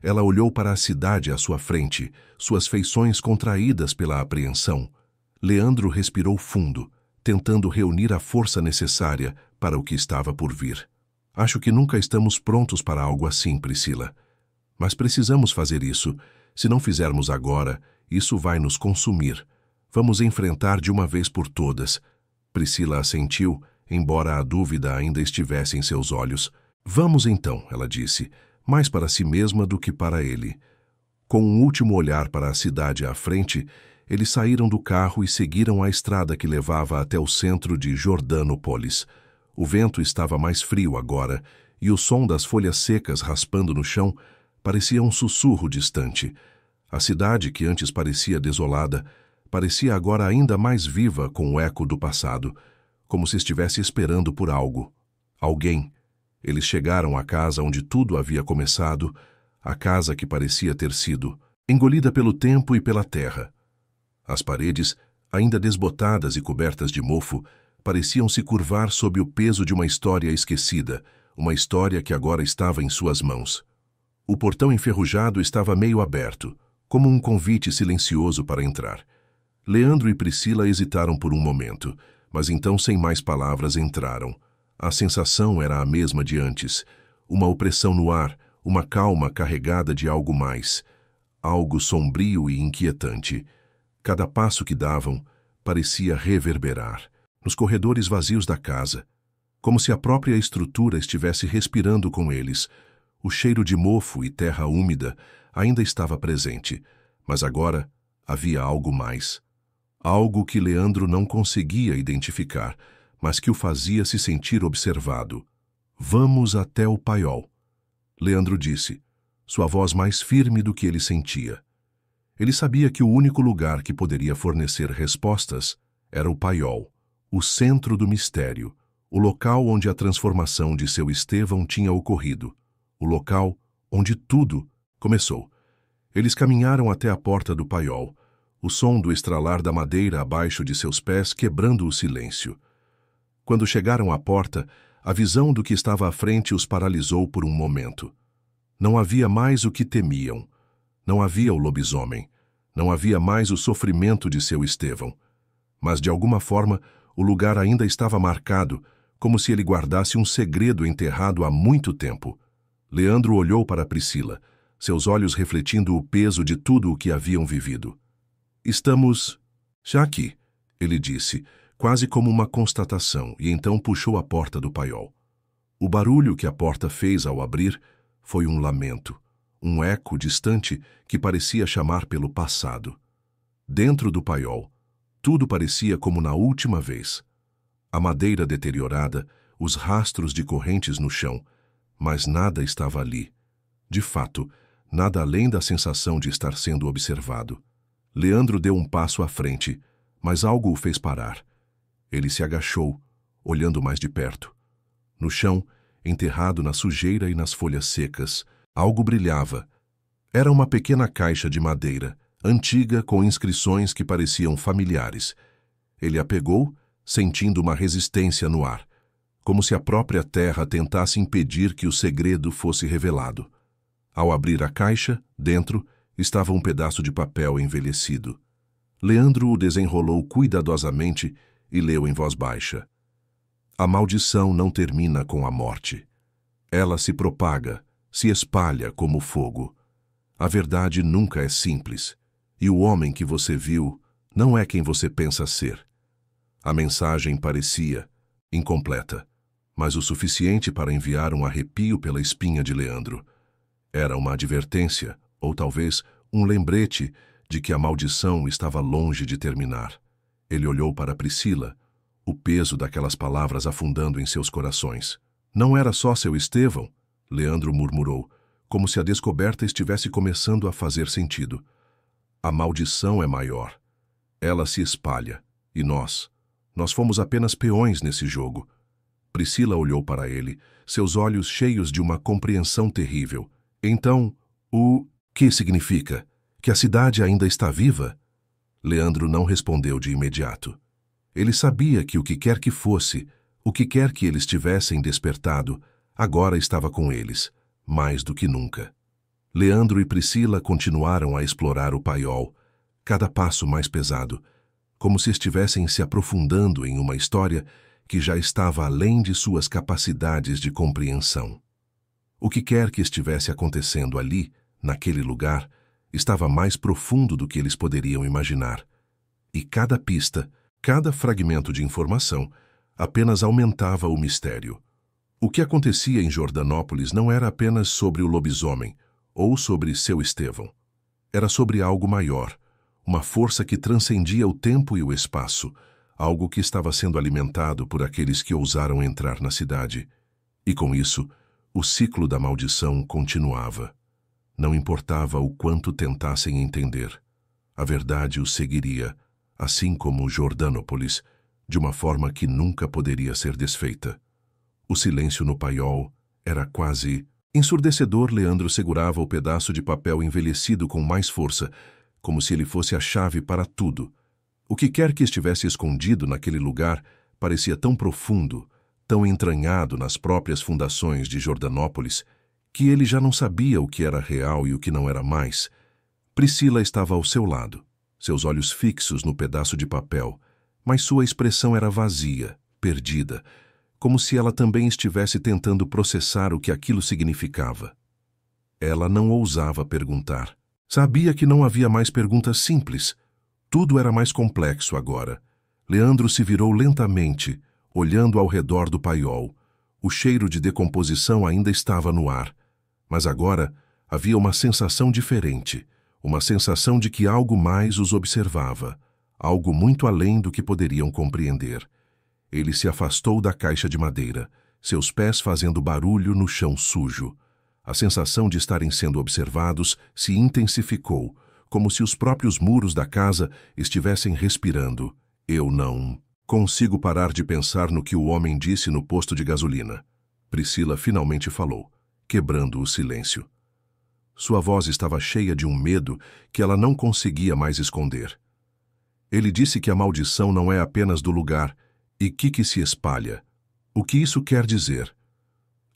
Ela olhou para a cidade à sua frente, suas feições contraídas pela apreensão. Leandro respirou fundo, tentando reunir a força necessária para o que estava por vir. Acho que nunca estamos prontos para algo assim, Priscila. Mas precisamos fazer isso. Se não fizermos agora, isso vai nos consumir. Vamos enfrentar de uma vez por todas. Priscila assentiu, embora a dúvida ainda estivesse em seus olhos. Vamos então, ela disse, mais para si mesma do que para ele. Com um último olhar para a cidade à frente, eles saíram do carro e seguiram a estrada que levava até o centro de Jordânópolis. O vento estava mais frio agora, e o som das folhas secas raspando no chão parecia um sussurro distante. A cidade, que antes parecia desolada, parecia agora ainda mais viva com o eco do passado, como se estivesse esperando por algo. Alguém. Eles chegaram à casa onde tudo havia começado, a casa que parecia ter sido engolida pelo tempo e pela terra. As paredes, ainda desbotadas e cobertas de mofo, pareciam se curvar sob o peso de uma história esquecida, uma história que agora estava em suas mãos. O portão enferrujado estava meio aberto, como um convite silencioso para entrar. Leandro e Priscila hesitaram por um momento, mas então sem mais palavras entraram. A sensação era a mesma de antes, uma opressão no ar, uma calma carregada de algo mais, algo sombrio e inquietante. Cada passo que davam parecia reverberar nos corredores vazios da casa, como se a própria estrutura estivesse respirando com eles. O cheiro de mofo e terra úmida ainda estava presente, mas agora havia algo mais. Algo que Leandro não conseguia identificar, mas que o fazia se sentir observado. Vamos até o paiol, Leandro disse, sua voz mais firme do que ele sentia. Ele sabia que o único lugar que poderia fornecer respostas era o paiol, o centro do mistério, o local onde a transformação de seu Estevão tinha ocorrido, o local onde tudo começou. Eles caminharam até a porta do paiol, o som do estralar da madeira abaixo de seus pés quebrando o silêncio. Quando chegaram à porta, a visão do que estava à frente os paralisou por um momento. Não havia mais o que temiam. Não havia o lobisomem. Não havia mais o sofrimento de seu Estevão. Mas, de alguma forma, o lugar ainda estava marcado, como se ele guardasse um segredo enterrado há muito tempo. Leandro olhou para Priscila, seus olhos refletindo o peso de tudo o que haviam vivido. Estamos já aqui, ele disse, quase como uma constatação, e então puxou a porta do paiol. O barulho que a porta fez ao abrir foi um lamento, um eco distante que parecia chamar pelo passado. Dentro do paiol, tudo parecia como na última vez. A madeira deteriorada, os rastros de correntes no chão, mas nada estava ali. De fato, nada além da sensação de estar sendo observado. Leandro deu um passo à frente, mas algo o fez parar. Ele se agachou, olhando mais de perto. No chão, enterrado na sujeira e nas folhas secas, algo brilhava. Era uma pequena caixa de madeira, antiga, com inscrições que pareciam familiares. Ele a pegou, sentindo uma resistência no ar, como se a própria terra tentasse impedir que o segredo fosse revelado. Ao abrir a caixa, dentro, estava um pedaço de papel envelhecido. Leandro o desenrolou cuidadosamente e leu em voz baixa. A maldição não termina com a morte. Ela se propaga, se espalha como fogo. A verdade nunca é simples, e o homem que você viu não é quem você pensa ser. A mensagem parecia incompleta, mas o suficiente para enviar um arrepio pela espinha de Leandro. Era uma advertência, ou talvez um lembrete de que a maldição estava longe de terminar. Ele olhou para Priscila, o peso daquelas palavras afundando em seus corações. Não era só seu Estevão, Leandro murmurou, como se a descoberta estivesse começando a fazer sentido. A maldição é maior. Ela se espalha, e nós fomos apenas peões nesse jogo. Priscila olhou para ele, seus olhos cheios de uma compreensão terrível. Então, o que significa? Que a cidade ainda está viva? Leandro não respondeu de imediato. Ele sabia que o que quer que fosse, o que quer que eles tivessem despertado, agora estava com eles, mais do que nunca. Leandro e Priscila continuaram a explorar o paiol, cada passo mais pesado, como se estivessem se aprofundando em uma história que já estava além de suas capacidades de compreensão. O que quer que estivesse acontecendo ali, naquele lugar, estava mais profundo do que eles poderiam imaginar. E cada pista, cada fragmento de informação, apenas aumentava o mistério. O que acontecia em Jordanópolis não era apenas sobre o lobisomem ou sobre seu Estevão. Era sobre algo maior, uma força que transcendia o tempo e o espaço, algo que estava sendo alimentado por aqueles que ousaram entrar na cidade. E com isso, o ciclo da maldição continuava. Não importava o quanto tentassem entender. A verdade os seguiria, assim como Jordanópolis, de uma forma que nunca poderia ser desfeita. O silêncio no paiol era quase ensurdecedor. Leandro segurava o pedaço de papel envelhecido com mais força, como se ele fosse a chave para tudo. O que quer que estivesse escondido naquele lugar parecia tão profundo, tão entranhado nas próprias fundações de Jordanópolis, que ele já não sabia o que era real e o que não era mais. Priscila estava ao seu lado, seus olhos fixos no pedaço de papel, mas sua expressão era vazia, perdida, como se ela também estivesse tentando processar o que aquilo significava. Ela não ousava perguntar. Sabia que não havia mais perguntas simples. Tudo era mais complexo agora. Leandro se virou lentamente, olhando ao redor do paiol. O cheiro de decomposição ainda estava no ar. Mas agora havia uma sensação diferente, uma sensação de que algo mais os observava, algo muito além do que poderiam compreender. Ele se afastou da caixa de madeira, seus pés fazendo barulho no chão sujo. A sensação de estarem sendo observados se intensificou, como se os próprios muros da casa estivessem respirando. Eu não consigo parar de pensar no que o homem disse no posto de gasolina. Priscila finalmente falou, quebrando o silêncio. Sua voz estava cheia de um medo que ela não conseguia mais esconder. Ele disse que a maldição não é apenas do lugar, e que se espalha. O que isso quer dizer?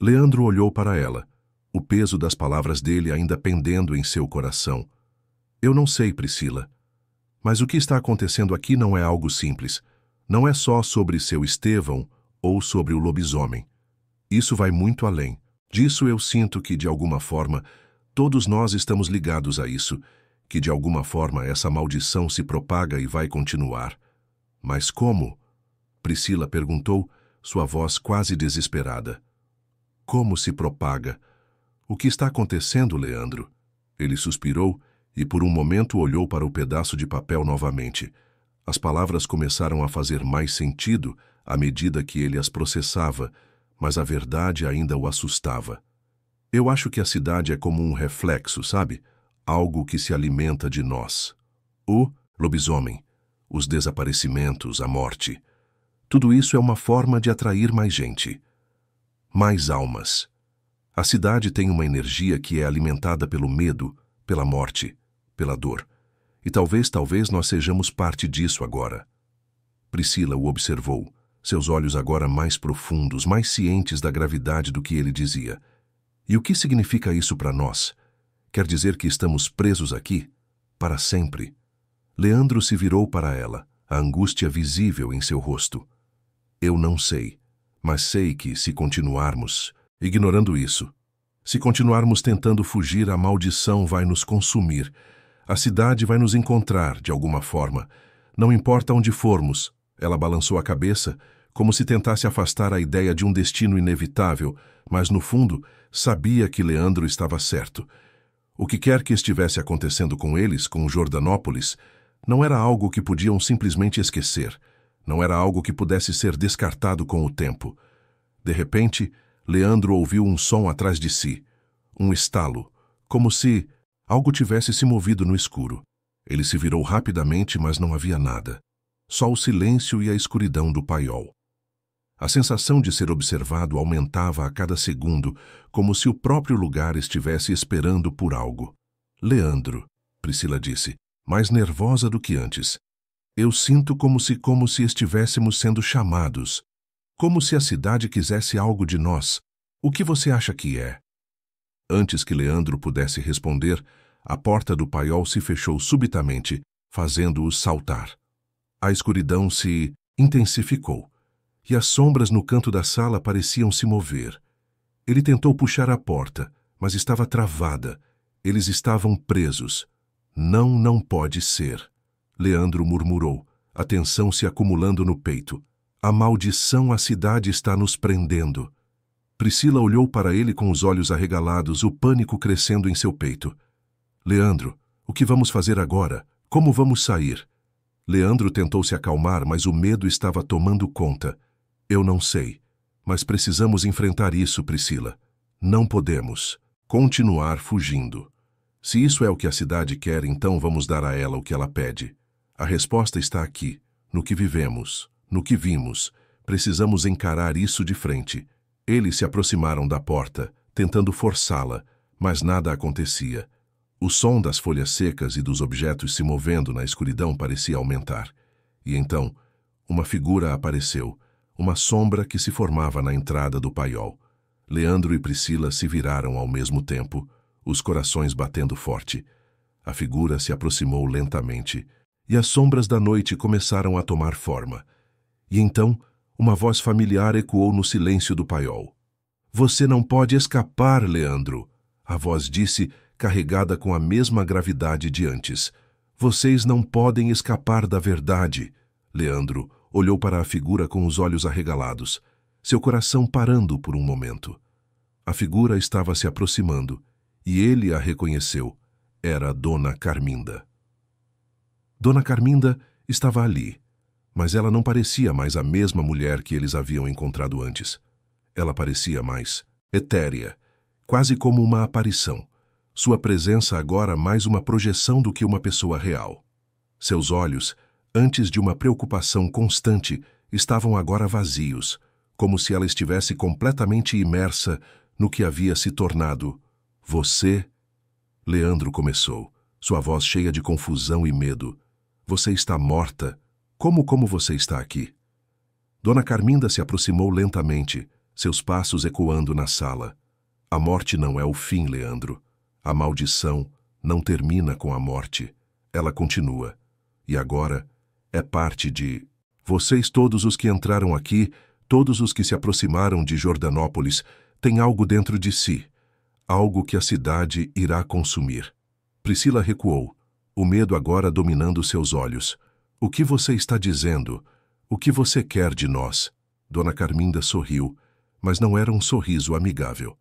Leandro olhou para ela, o peso das palavras dele ainda pendendo em seu coração. Eu não sei, Priscila. Mas o que está acontecendo aqui não é algo simples. Não é só sobre seu Estevão ou sobre o lobisomem. Isso vai muito além. Disso eu sinto que, de alguma forma, todos nós estamos ligados a isso, que de alguma forma essa maldição se propaga e vai continuar. Mas como? Priscila perguntou, sua voz quase desesperada. Como se propaga? O que está acontecendo, Leandro? Ele suspirou e por um momento olhou para o pedaço de papel novamente. As palavras começaram a fazer mais sentido à medida que ele as processava, mas a verdade ainda o assustava. Eu acho que a cidade é como um reflexo, sabe? Algo que se alimenta de nós. O lobisomem, os desaparecimentos, a morte. Tudo isso é uma forma de atrair mais gente. Mais almas. A cidade tem uma energia que é alimentada pelo medo, pela morte, pela dor. E talvez nós sejamos parte disso agora. Priscila o observou, seus olhos agora mais profundos, mais cientes da gravidade do que ele dizia. E o que significa isso para nós? Quer dizer que estamos presos aqui? Para sempre? Leandro se virou para ela, a angústia visível em seu rosto. Eu não sei, mas sei que se continuarmos ignorando isso, se continuarmos tentando fugir, a maldição vai nos consumir. A cidade vai nos encontrar, de alguma forma. Não importa onde formos. Ela balançou a cabeça, como se tentasse afastar a ideia de um destino inevitável, mas, no fundo, sabia que Leandro estava certo. O que quer que estivesse acontecendo com eles, com Jordanópolis, não era algo que podiam simplesmente esquecer. Não era algo que pudesse ser descartado com o tempo. De repente, Leandro ouviu um som atrás de si. Um estalo, como se algo tivesse se movido no escuro. Ele se virou rapidamente, mas não havia nada. Só o silêncio e a escuridão do paiol. A sensação de ser observado aumentava a cada segundo, como se o próprio lugar estivesse esperando por algo. Leandro, Priscila disse, mais nervosa do que antes. Eu sinto como se estivéssemos sendo chamados. Como se a cidade quisesse algo de nós. O que você acha que é? Antes que Leandro pudesse responder, a porta do paiol se fechou subitamente, fazendo-o saltar. A escuridão se intensificou, e as sombras no canto da sala pareciam se mover. Ele tentou puxar a porta, mas estava travada. Eles estavam presos. Não pode ser. Leandro murmurou, a tensão se acumulando no peito. A maldição, a cidade está nos prendendo. Priscila olhou para ele com os olhos arregalados, o pânico crescendo em seu peito. Leandro, o que vamos fazer agora? Como vamos sair? Leandro tentou se acalmar, mas o medo estava tomando conta. Eu não sei, mas precisamos enfrentar isso, Priscila. Não podemos continuar fugindo. Se isso é o que a cidade quer, então vamos dar a ela o que ela pede. A resposta está aqui, no que vivemos, no que vimos. Precisamos encarar isso de frente. Eles se aproximaram da porta, tentando forçá-la, mas nada acontecia. O som das folhas secas e dos objetos se movendo na escuridão parecia aumentar. E então, uma figura apareceu, uma sombra que se formava na entrada do paiol. Leandro e Priscila se viraram ao mesmo tempo, os corações batendo forte. A figura se aproximou lentamente, e as sombras da noite começaram a tomar forma. E então, uma voz familiar ecoou no silêncio do paiol. Você não pode escapar, Leandro, a voz disse, carregada com a mesma gravidade de antes. Vocês não podem escapar da verdade. Leandro olhou para a figura com os olhos arregalados, seu coração parando por um momento. A figura estava se aproximando, e ele a reconheceu. Era Dona Carminda. Dona Carminda estava ali, mas ela não parecia mais a mesma mulher que eles haviam encontrado antes. Ela parecia mais etérea, quase como uma aparição. Sua presença agora mais uma projeção do que uma pessoa real. Seus olhos, antes de uma preocupação constante, estavam agora vazios, como se ela estivesse completamente imersa no que havia se tornado. Você? Leandro começou, sua voz cheia de confusão e medo. Você está morta. Como você está aqui? Dona Carminda se aproximou lentamente, seus passos ecoando na sala. A morte não é o fim, Leandro. A maldição não termina com a morte. Ela continua. E agora é parte de... Vocês, todos os que entraram aqui, todos os que se aproximaram de Jordanópolis, têm algo dentro de si. Algo que a cidade irá consumir. Priscila recuou, o medo agora dominando seus olhos. O que você está dizendo? O que você quer de nós? Dona Carminda sorriu, mas não era um sorriso amigável.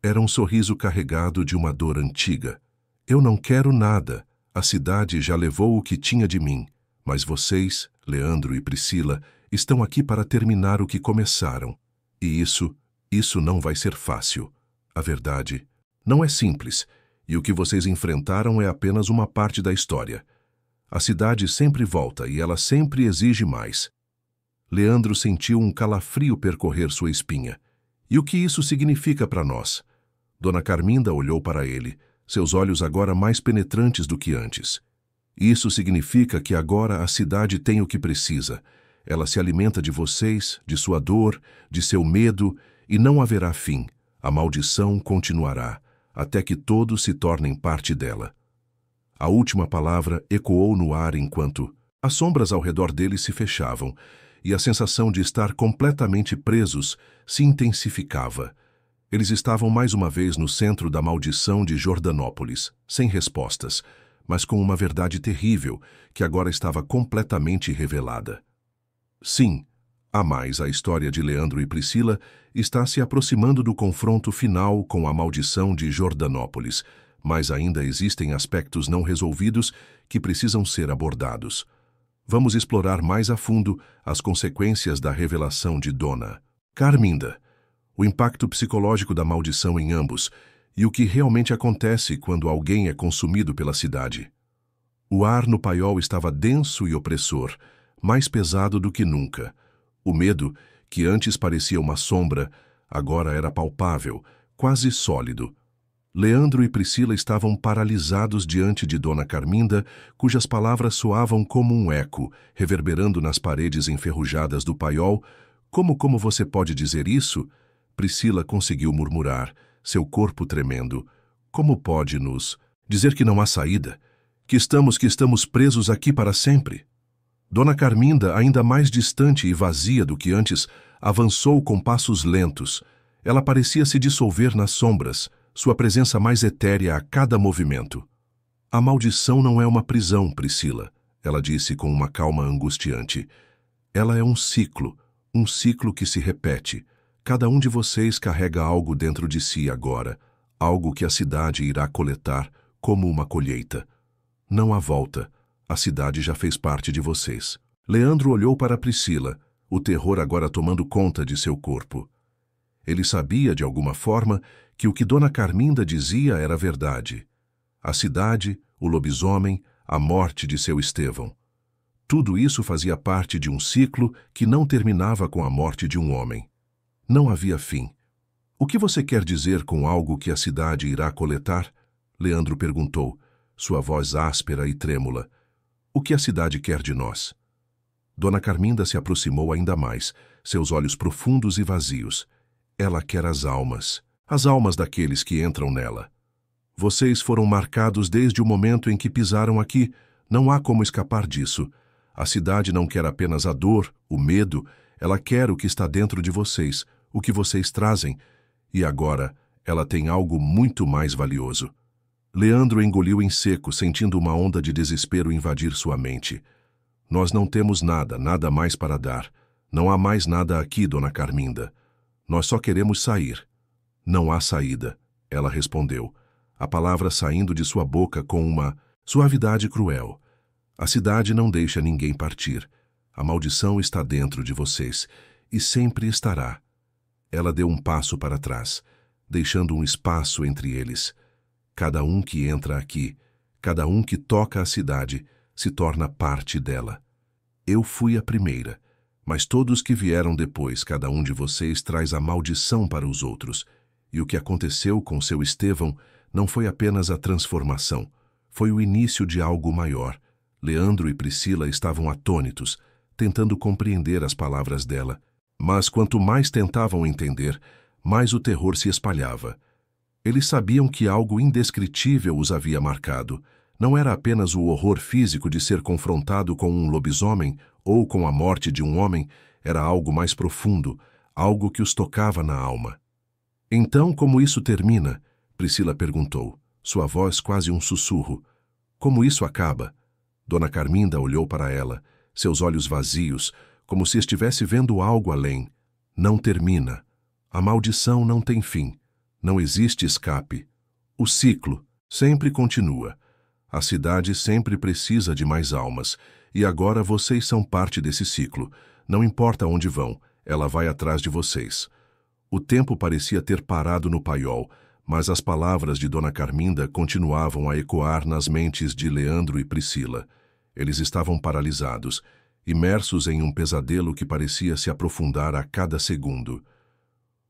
Era um sorriso carregado de uma dor antiga. Eu não quero nada. A cidade já levou o que tinha de mim. Mas vocês, Leandro e Priscila, estão aqui para terminar o que começaram. E isso não vai ser fácil. A verdade não é simples, e o que vocês enfrentaram é apenas uma parte da história. A cidade sempre volta e ela sempre exige mais. Leandro sentiu um calafrio percorrer sua espinha. E o que isso significa para nós? Dona Carminda olhou para ele, seus olhos agora mais penetrantes do que antes. Isso significa que agora a cidade tem o que precisa. Ela se alimenta de vocês, de sua dor, de seu medo, e não haverá fim. A maldição continuará, até que todos se tornem parte dela. A última palavra ecoou no ar enquanto as sombras ao redor deles se fechavam, e a sensação de estar completamente presos se intensificava. Eles estavam mais uma vez no centro da maldição de Jordanópolis, sem respostas, mas com uma verdade terrível que agora estava completamente revelada. Sim, a mais, a história de Leandro e Priscila está se aproximando do confronto final com a maldição de Jordanópolis, mas ainda existem aspectos não resolvidos que precisam ser abordados. Vamos explorar mais a fundo as consequências da revelação de Dona Carminda, o impacto psicológico da maldição em ambos e o que realmente acontece quando alguém é consumido pela cidade. O ar no paiol estava denso e opressor, mais pesado do que nunca. O medo, que antes parecia uma sombra, agora era palpável, quase sólido. Leandro e Priscila estavam paralisados diante de Dona Carminda, cujas palavras soavam como um eco, reverberando nas paredes enferrujadas do paiol. Como você pode dizer isso? Priscila conseguiu murmurar, seu corpo tremendo. Como pode nos dizer que não há saída? Que estamos presos aqui para sempre? Dona Carminda, ainda mais distante e vazia do que antes, avançou com passos lentos. Ela parecia se dissolver nas sombras, sua presença mais etérea a cada movimento. A maldição não é uma prisão, Priscila, ela disse com uma calma angustiante. Ela é um ciclo que se repete. Cada um de vocês carrega algo dentro de si agora, algo que a cidade irá coletar como uma colheita. Não há volta. A cidade já fez parte de vocês. Leandro olhou para Priscila, o terror agora tomando conta de seu corpo. Ele sabia, de alguma forma, que o que Dona Carminda dizia era verdade. A cidade, o lobisomem, a morte de seu Estevão. Tudo isso fazia parte de um ciclo que não terminava com a morte de um homem. Não havia fim. O que você quer dizer com algo que a cidade irá coletar? Leandro perguntou, sua voz áspera e trêmula. O que a cidade quer de nós? Dona Carminda se aproximou ainda mais, seus olhos profundos e vazios. Ela quer as almas daqueles que entram nela. Vocês foram marcados desde o momento em que pisaram aqui. Não há como escapar disso. A cidade não quer apenas a dor, o medo, ela quer o que está dentro de vocês, o que vocês trazem. E agora, ela tem algo muito mais valioso. Leandro engoliu em seco, sentindo uma onda de desespero invadir sua mente. Nós não temos nada mais para dar. Não há mais nada aqui, Dona Carminda. Nós só queremos sair. Não há saída, ela respondeu, a palavra saindo de sua boca com uma suavidade cruel. A cidade não deixa ninguém partir. A maldição está dentro de vocês, e sempre estará. Ela deu um passo para trás, deixando um espaço entre eles. Cada um que entra aqui, cada um que toca a cidade, se torna parte dela. Eu fui a primeira, mas todos que vieram depois, cada um de vocês traz a maldição para os outros. E o que aconteceu com seu Estevão não foi apenas a transformação, foi o início de algo maior. Leandro e Priscila estavam atônitos, tentando compreender as palavras dela. Mas quanto mais tentavam entender, mais o terror se espalhava. Eles sabiam que algo indescritível os havia marcado. Não era apenas o horror físico de ser confrontado com um lobisomem ou com a morte de um homem, era algo mais profundo, algo que os tocava na alma. Então, como isso termina? Priscila perguntou, sua voz quase um sussurro. Como isso acaba? Dona Carminda olhou para ela, seus olhos vazios, como se estivesse vendo algo além. Não termina. A maldição não tem fim. Não existe escape. O ciclo sempre continua. A cidade sempre precisa de mais almas, e agora vocês são parte desse ciclo. Não importa onde vão, ela vai atrás de vocês. O tempo parecia ter parado no paiol, mas as palavras de Dona Carminda continuavam a ecoar nas mentes de Leandro e Priscila. Eles estavam paralisados, imersos em um pesadelo que parecia se aprofundar a cada segundo.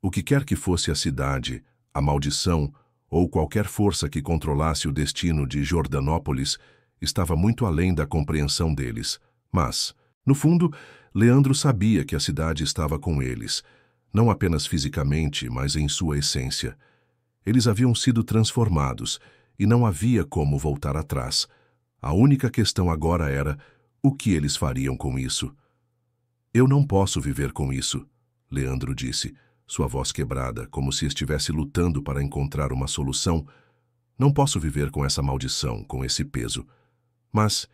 O que quer que fosse a cidade, a maldição ou qualquer força que controlasse o destino de Jordanópolis estava muito além da compreensão deles. Mas, no fundo, Leandro sabia que a cidade estava com eles, não apenas fisicamente, mas em sua essência. Eles haviam sido transformados e não havia como voltar atrás. A única questão agora era o que eles fariam com isso. Eu não posso viver com isso, Leandro disse, sua voz quebrada, como se estivesse lutando para encontrar uma solução. Não posso viver com essa maldição, com esse peso. Mas,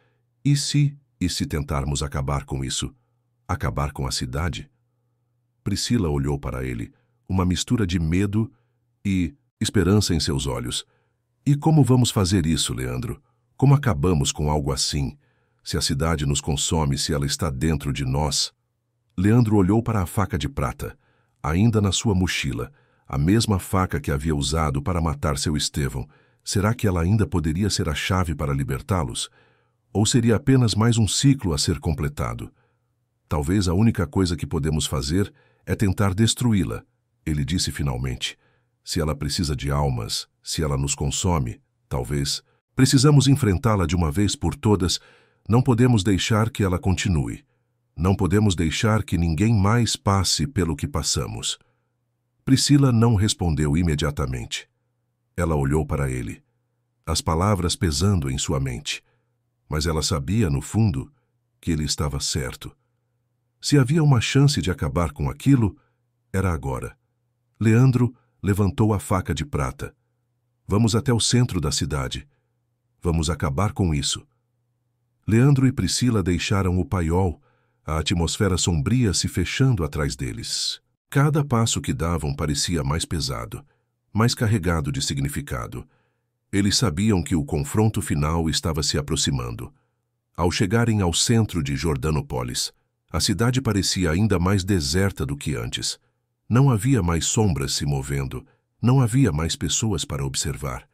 e se tentarmos acabar com isso? Acabar com a cidade? Priscila olhou para ele, uma mistura de medo e esperança em seus olhos. E como vamos fazer isso, Leandro? Como acabamos com algo assim? Se a cidade nos consome, se ela está dentro de nós. Leandro olhou para a faca de prata, ainda na sua mochila, a mesma faca que havia usado para matar seu Estevão. Será que ela ainda poderia ser a chave para libertá-los? Ou seria apenas mais um ciclo a ser completado? Talvez a única coisa que podemos fazer é tentar destruí-la, ele disse finalmente. Se ela precisa de almas, se ela nos consome, talvez. Precisamos enfrentá-la de uma vez por todas. Não podemos deixar que ela continue. Não podemos deixar que ninguém mais passe pelo que passamos. Priscila não respondeu imediatamente. Ela olhou para ele, as palavras pesando em sua mente. Mas ela sabia, no fundo, que ele estava certo. Se havia uma chance de acabar com aquilo, era agora. Leandro levantou a faca de prata. Vamos até o centro da cidade. Vamos acabar com isso. Leandro e Priscila deixaram o paiol, a atmosfera sombria se fechando atrás deles. Cada passo que davam parecia mais pesado, mais carregado de significado. Eles sabiam que o confronto final estava se aproximando. Ao chegarem ao centro de Jordanópolis, a cidade parecia ainda mais deserta do que antes. Não havia mais sombras se movendo, não havia mais pessoas para observar.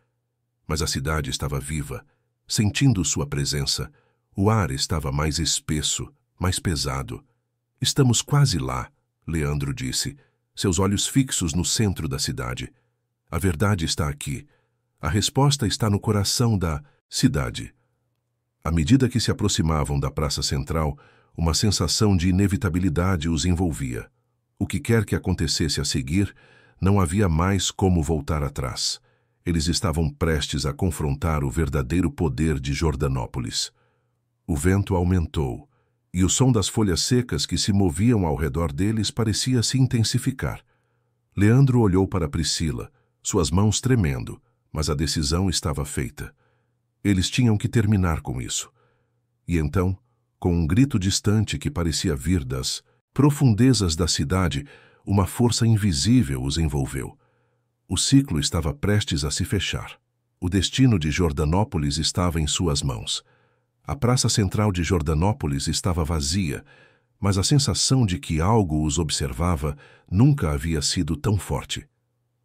Mas a cidade estava viva, sentindo sua presença. O ar estava mais espesso, mais pesado. Estamos quase lá, Leandro disse, seus olhos fixos no centro da cidade. A verdade está aqui. A resposta está no coração da cidade. À medida que se aproximavam da praça central, uma sensação de inevitabilidade os envolvia. O que quer que acontecesse a seguir, não havia mais como voltar atrás. Eles estavam prestes a confrontar o verdadeiro poder de Jordanópolis. O vento aumentou, e o som das folhas secas que se moviam ao redor deles parecia se intensificar. Leandro olhou para Priscila, suas mãos tremendo, mas a decisão estava feita. Eles tinham que terminar com isso. E então, com um grito distante que parecia vir das profundezas da cidade, uma força invisível os envolveu. O ciclo estava prestes a se fechar. O destino de Jordanópolis estava em suas mãos. A praça central de Jordanópolis estava vazia, mas a sensação de que algo os observava nunca havia sido tão forte.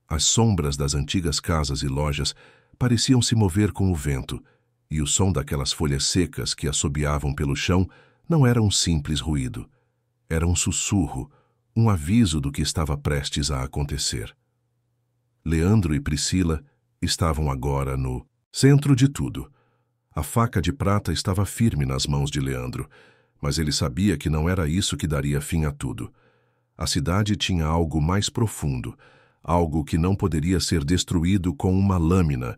As sombras das antigas casas e lojas pareciam se mover com o vento, e o som daquelas folhas secas que assobiavam pelo chão não era um simples ruído. Era um sussurro, um aviso do que estava prestes a acontecer. Leandro e Priscila estavam agora no centro de tudo. A faca de prata estava firme nas mãos de Leandro, mas ele sabia que não era isso que daria fim a tudo. A cidade tinha algo mais profundo, algo que não poderia ser destruído com uma lâmina,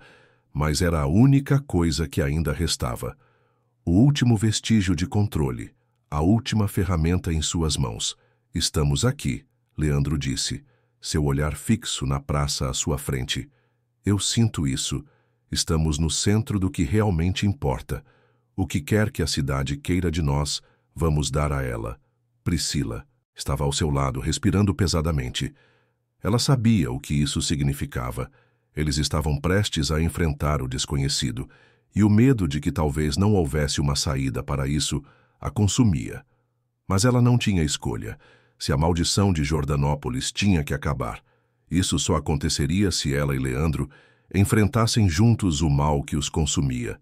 mas era a única coisa que ainda restava. O último vestígio de controle, a última ferramenta em suas mãos. Estamos aqui, Leandro disse, seu olhar fixo na praça à sua frente. Eu sinto isso. Estamos no centro do que realmente importa. O que quer que a cidade queira de nós, vamos dar a ela. Priscila estava ao seu lado, respirando pesadamente. Ela sabia o que isso significava. Eles estavam prestes a enfrentar o desconhecido, e o medo de que talvez não houvesse uma saída para isso a consumia. Mas ela não tinha escolha. Se a maldição de Jordanópolis tinha que acabar, isso só aconteceria se ela e Leandro enfrentassem juntos o mal que os consumia.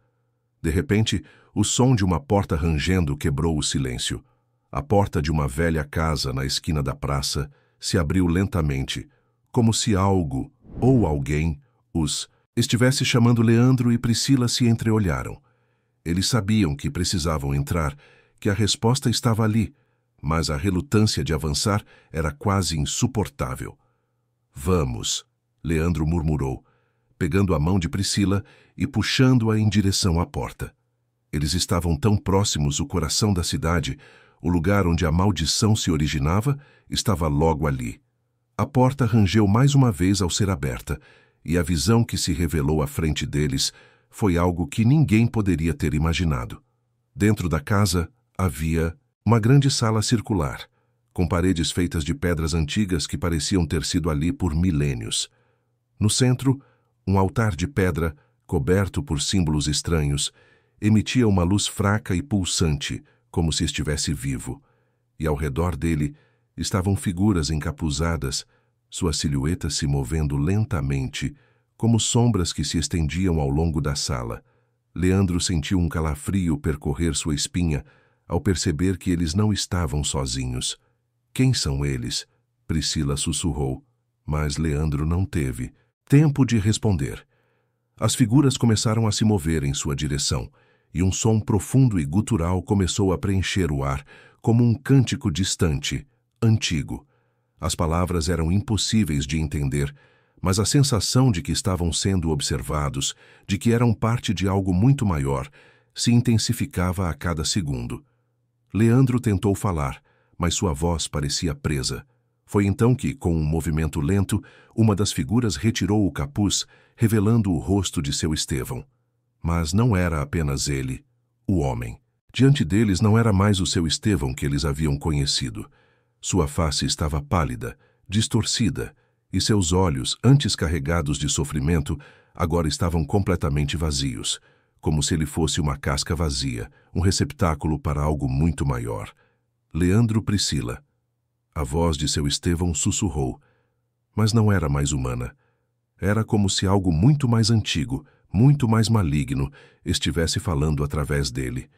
De repente, o som de uma porta rangendo quebrou o silêncio. A porta de uma velha casa na esquina da praça se abriu lentamente, como se algo ou alguém os estivesse chamando. Leandro e Priscila se entreolharam. Eles sabiam que precisavam entrar, que a resposta estava ali, mas a relutância de avançar era quase insuportável. Vamos, Leandro murmurou, pegando a mão de Priscila e puxando-a em direção à porta. Eles estavam tão próximos. O coração da cidade, o lugar onde a maldição se originava, estava logo ali. A porta rangeu mais uma vez ao ser aberta, e a visão que se revelou à frente deles foi algo que ninguém poderia ter imaginado. Dentro da casa havia uma grande sala circular, com paredes feitas de pedras antigas que pareciam ter sido ali por milênios. No centro, um altar de pedra, coberto por símbolos estranhos, emitia uma luz fraca e pulsante, como se estivesse vivo, e ao redor dele estavam figuras encapuzadas, suas silhuetas se movendo lentamente, como sombras que se estendiam ao longo da sala. Leandro sentiu um calafrio percorrer sua espinha ao perceber que eles não estavam sozinhos. Quem são eles? Priscila sussurrou, mas Leandro não teve tempo de responder. As figuras começaram a se mover em sua direção, e um som profundo e gutural começou a preencher o ar, como um cântico distante, antigo. As palavras eram impossíveis de entender, mas a sensação de que estavam sendo observados, de que eram parte de algo muito maior, se intensificava a cada segundo. Leandro tentou falar, mas sua voz parecia presa. Foi então que, com um movimento lento, uma das figuras retirou o capuz, revelando o rosto de seu Estevão. Mas não era apenas ele, o homem. Diante deles não era mais o seu Estevão que eles haviam conhecido. Sua face estava pálida, distorcida, e seus olhos, antes carregados de sofrimento, agora estavam completamente vazios, como se ele fosse uma casca vazia, um receptáculo para algo muito maior. Leandro, Priscila. A voz de seu Estevão sussurrou, mas não era mais humana. Era como se algo muito mais antigo, muito mais maligno, estivesse falando através dele.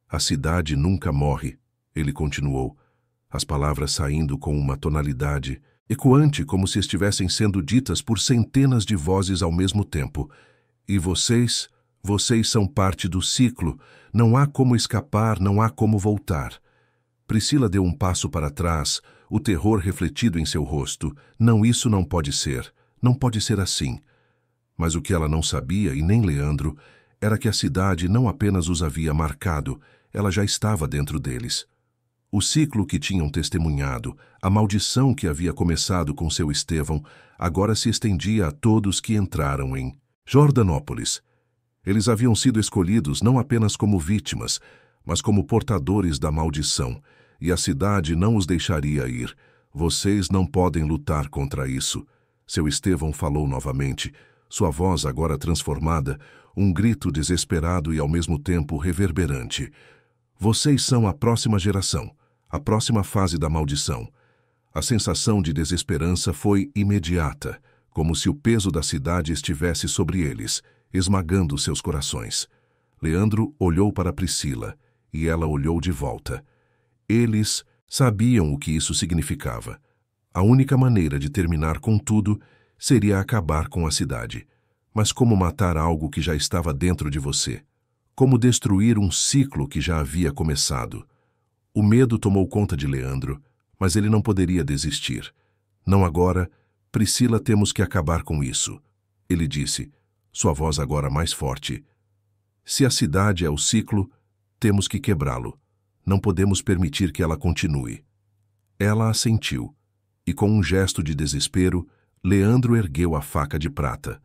A cidade nunca morre, ele continuou, as palavras saindo com uma tonalidade ecoante, como se estivessem sendo ditas por centenas de vozes ao mesmo tempo. E vocês são parte do ciclo, não há como escapar, não há como voltar. Priscila deu um passo para trás, o terror refletido em seu rosto. Não, isso não pode ser assim. Mas o que ela não sabia, e nem Leandro, era que a cidade não apenas os havia marcado, ela já estava dentro deles. O ciclo que tinham testemunhado, a maldição que havia começado com seu Estevão, agora se estendia a todos que entraram em Jordanópolis. Eles haviam sido escolhidos não apenas como vítimas, mas como portadores da maldição, e a cidade não os deixaria ir. Vocês não podem lutar contra isso. Seu Estevão falou novamente, sua voz agora transformada, um grito desesperado e ao mesmo tempo reverberante. Vocês são a próxima geração, a próxima fase da maldição. A sensação de desesperança foi imediata, como se o peso da cidade estivesse sobre eles, esmagando seus corações. Leandro olhou para Priscila, e ela olhou de volta. Eles sabiam o que isso significava. A única maneira de terminar com tudo seria acabar com a cidade. Mas como matar algo que já estava dentro de você? Como destruir um ciclo que já havia começado? O medo tomou conta de Leandro, mas ele não poderia desistir. Não agora, Priscila, temos que acabar com isso. Ele disse, sua voz agora mais forte. Se a cidade é o ciclo, temos que quebrá-lo. Não podemos permitir que ela continue. Ela assentiu, e com um gesto de desespero, Leandro ergueu a faca de prata.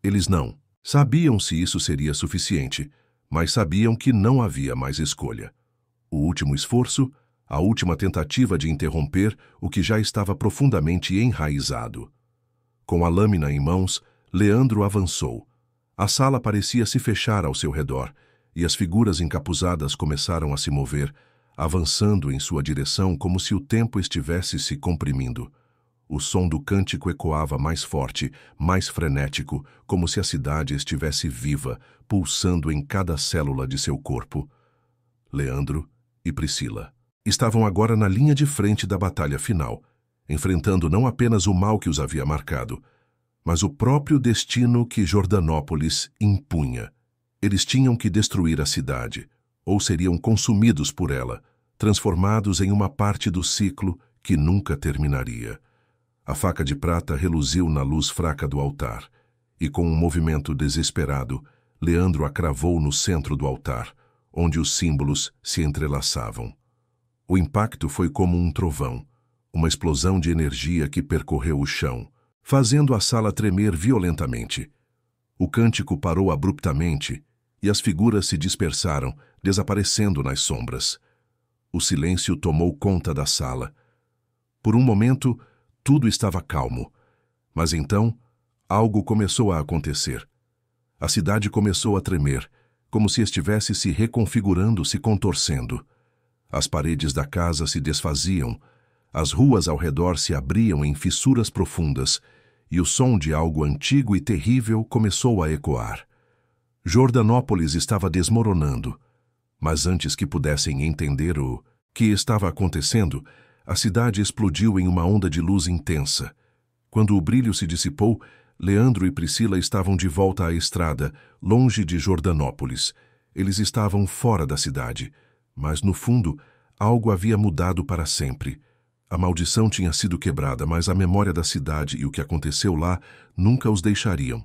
Eles não sabiam se isso seria suficiente, mas sabiam que não havia mais escolha. O último esforço, a última tentativa de interromper o que já estava profundamente enraizado. Com a lâmina em mãos, Leandro avançou. A sala parecia se fechar ao seu redor, e as figuras encapuzadas começaram a se mover, avançando em sua direção como se o tempo estivesse se comprimindo. O som do cântico ecoava mais forte, mais frenético, como se a cidade estivesse viva, pulsando em cada célula de seu corpo. Leandro e Priscila estavam agora na linha de frente da batalha final, enfrentando não apenas o mal que os havia marcado, mas o próprio destino que Jordanópolis impunha. Eles tinham que destruir a cidade, ou seriam consumidos por ela, transformados em uma parte do ciclo que nunca terminaria. A faca de prata reluziu na luz fraca do altar, e com um movimento desesperado, Leandro a cravou no centro do altar, onde os símbolos se entrelaçavam. O impacto foi como um trovão, uma explosão de energia que percorreu o chão, fazendo a sala tremer violentamente. O cântico parou abruptamente, e as figuras se dispersaram, desaparecendo nas sombras. O silêncio tomou conta da sala. Por um momento, tudo estava calmo, mas então, algo começou a acontecer. A cidade começou a tremer, como se estivesse se reconfigurando, se contorcendo. As paredes da casa se desfaziam, as ruas ao redor se abriam em fissuras profundas, e o som de algo antigo e terrível começou a ecoar. Jordanópolis estava desmoronando, mas antes que pudessem entender o que estava acontecendo, a cidade explodiu em uma onda de luz intensa. Quando o brilho se dissipou, Leandro e Priscila estavam de volta à estrada, longe de Jordanópolis. Eles estavam fora da cidade, mas no fundo, algo havia mudado para sempre. A maldição tinha sido quebrada, mas a memória da cidade e o que aconteceu lá nunca os deixariam.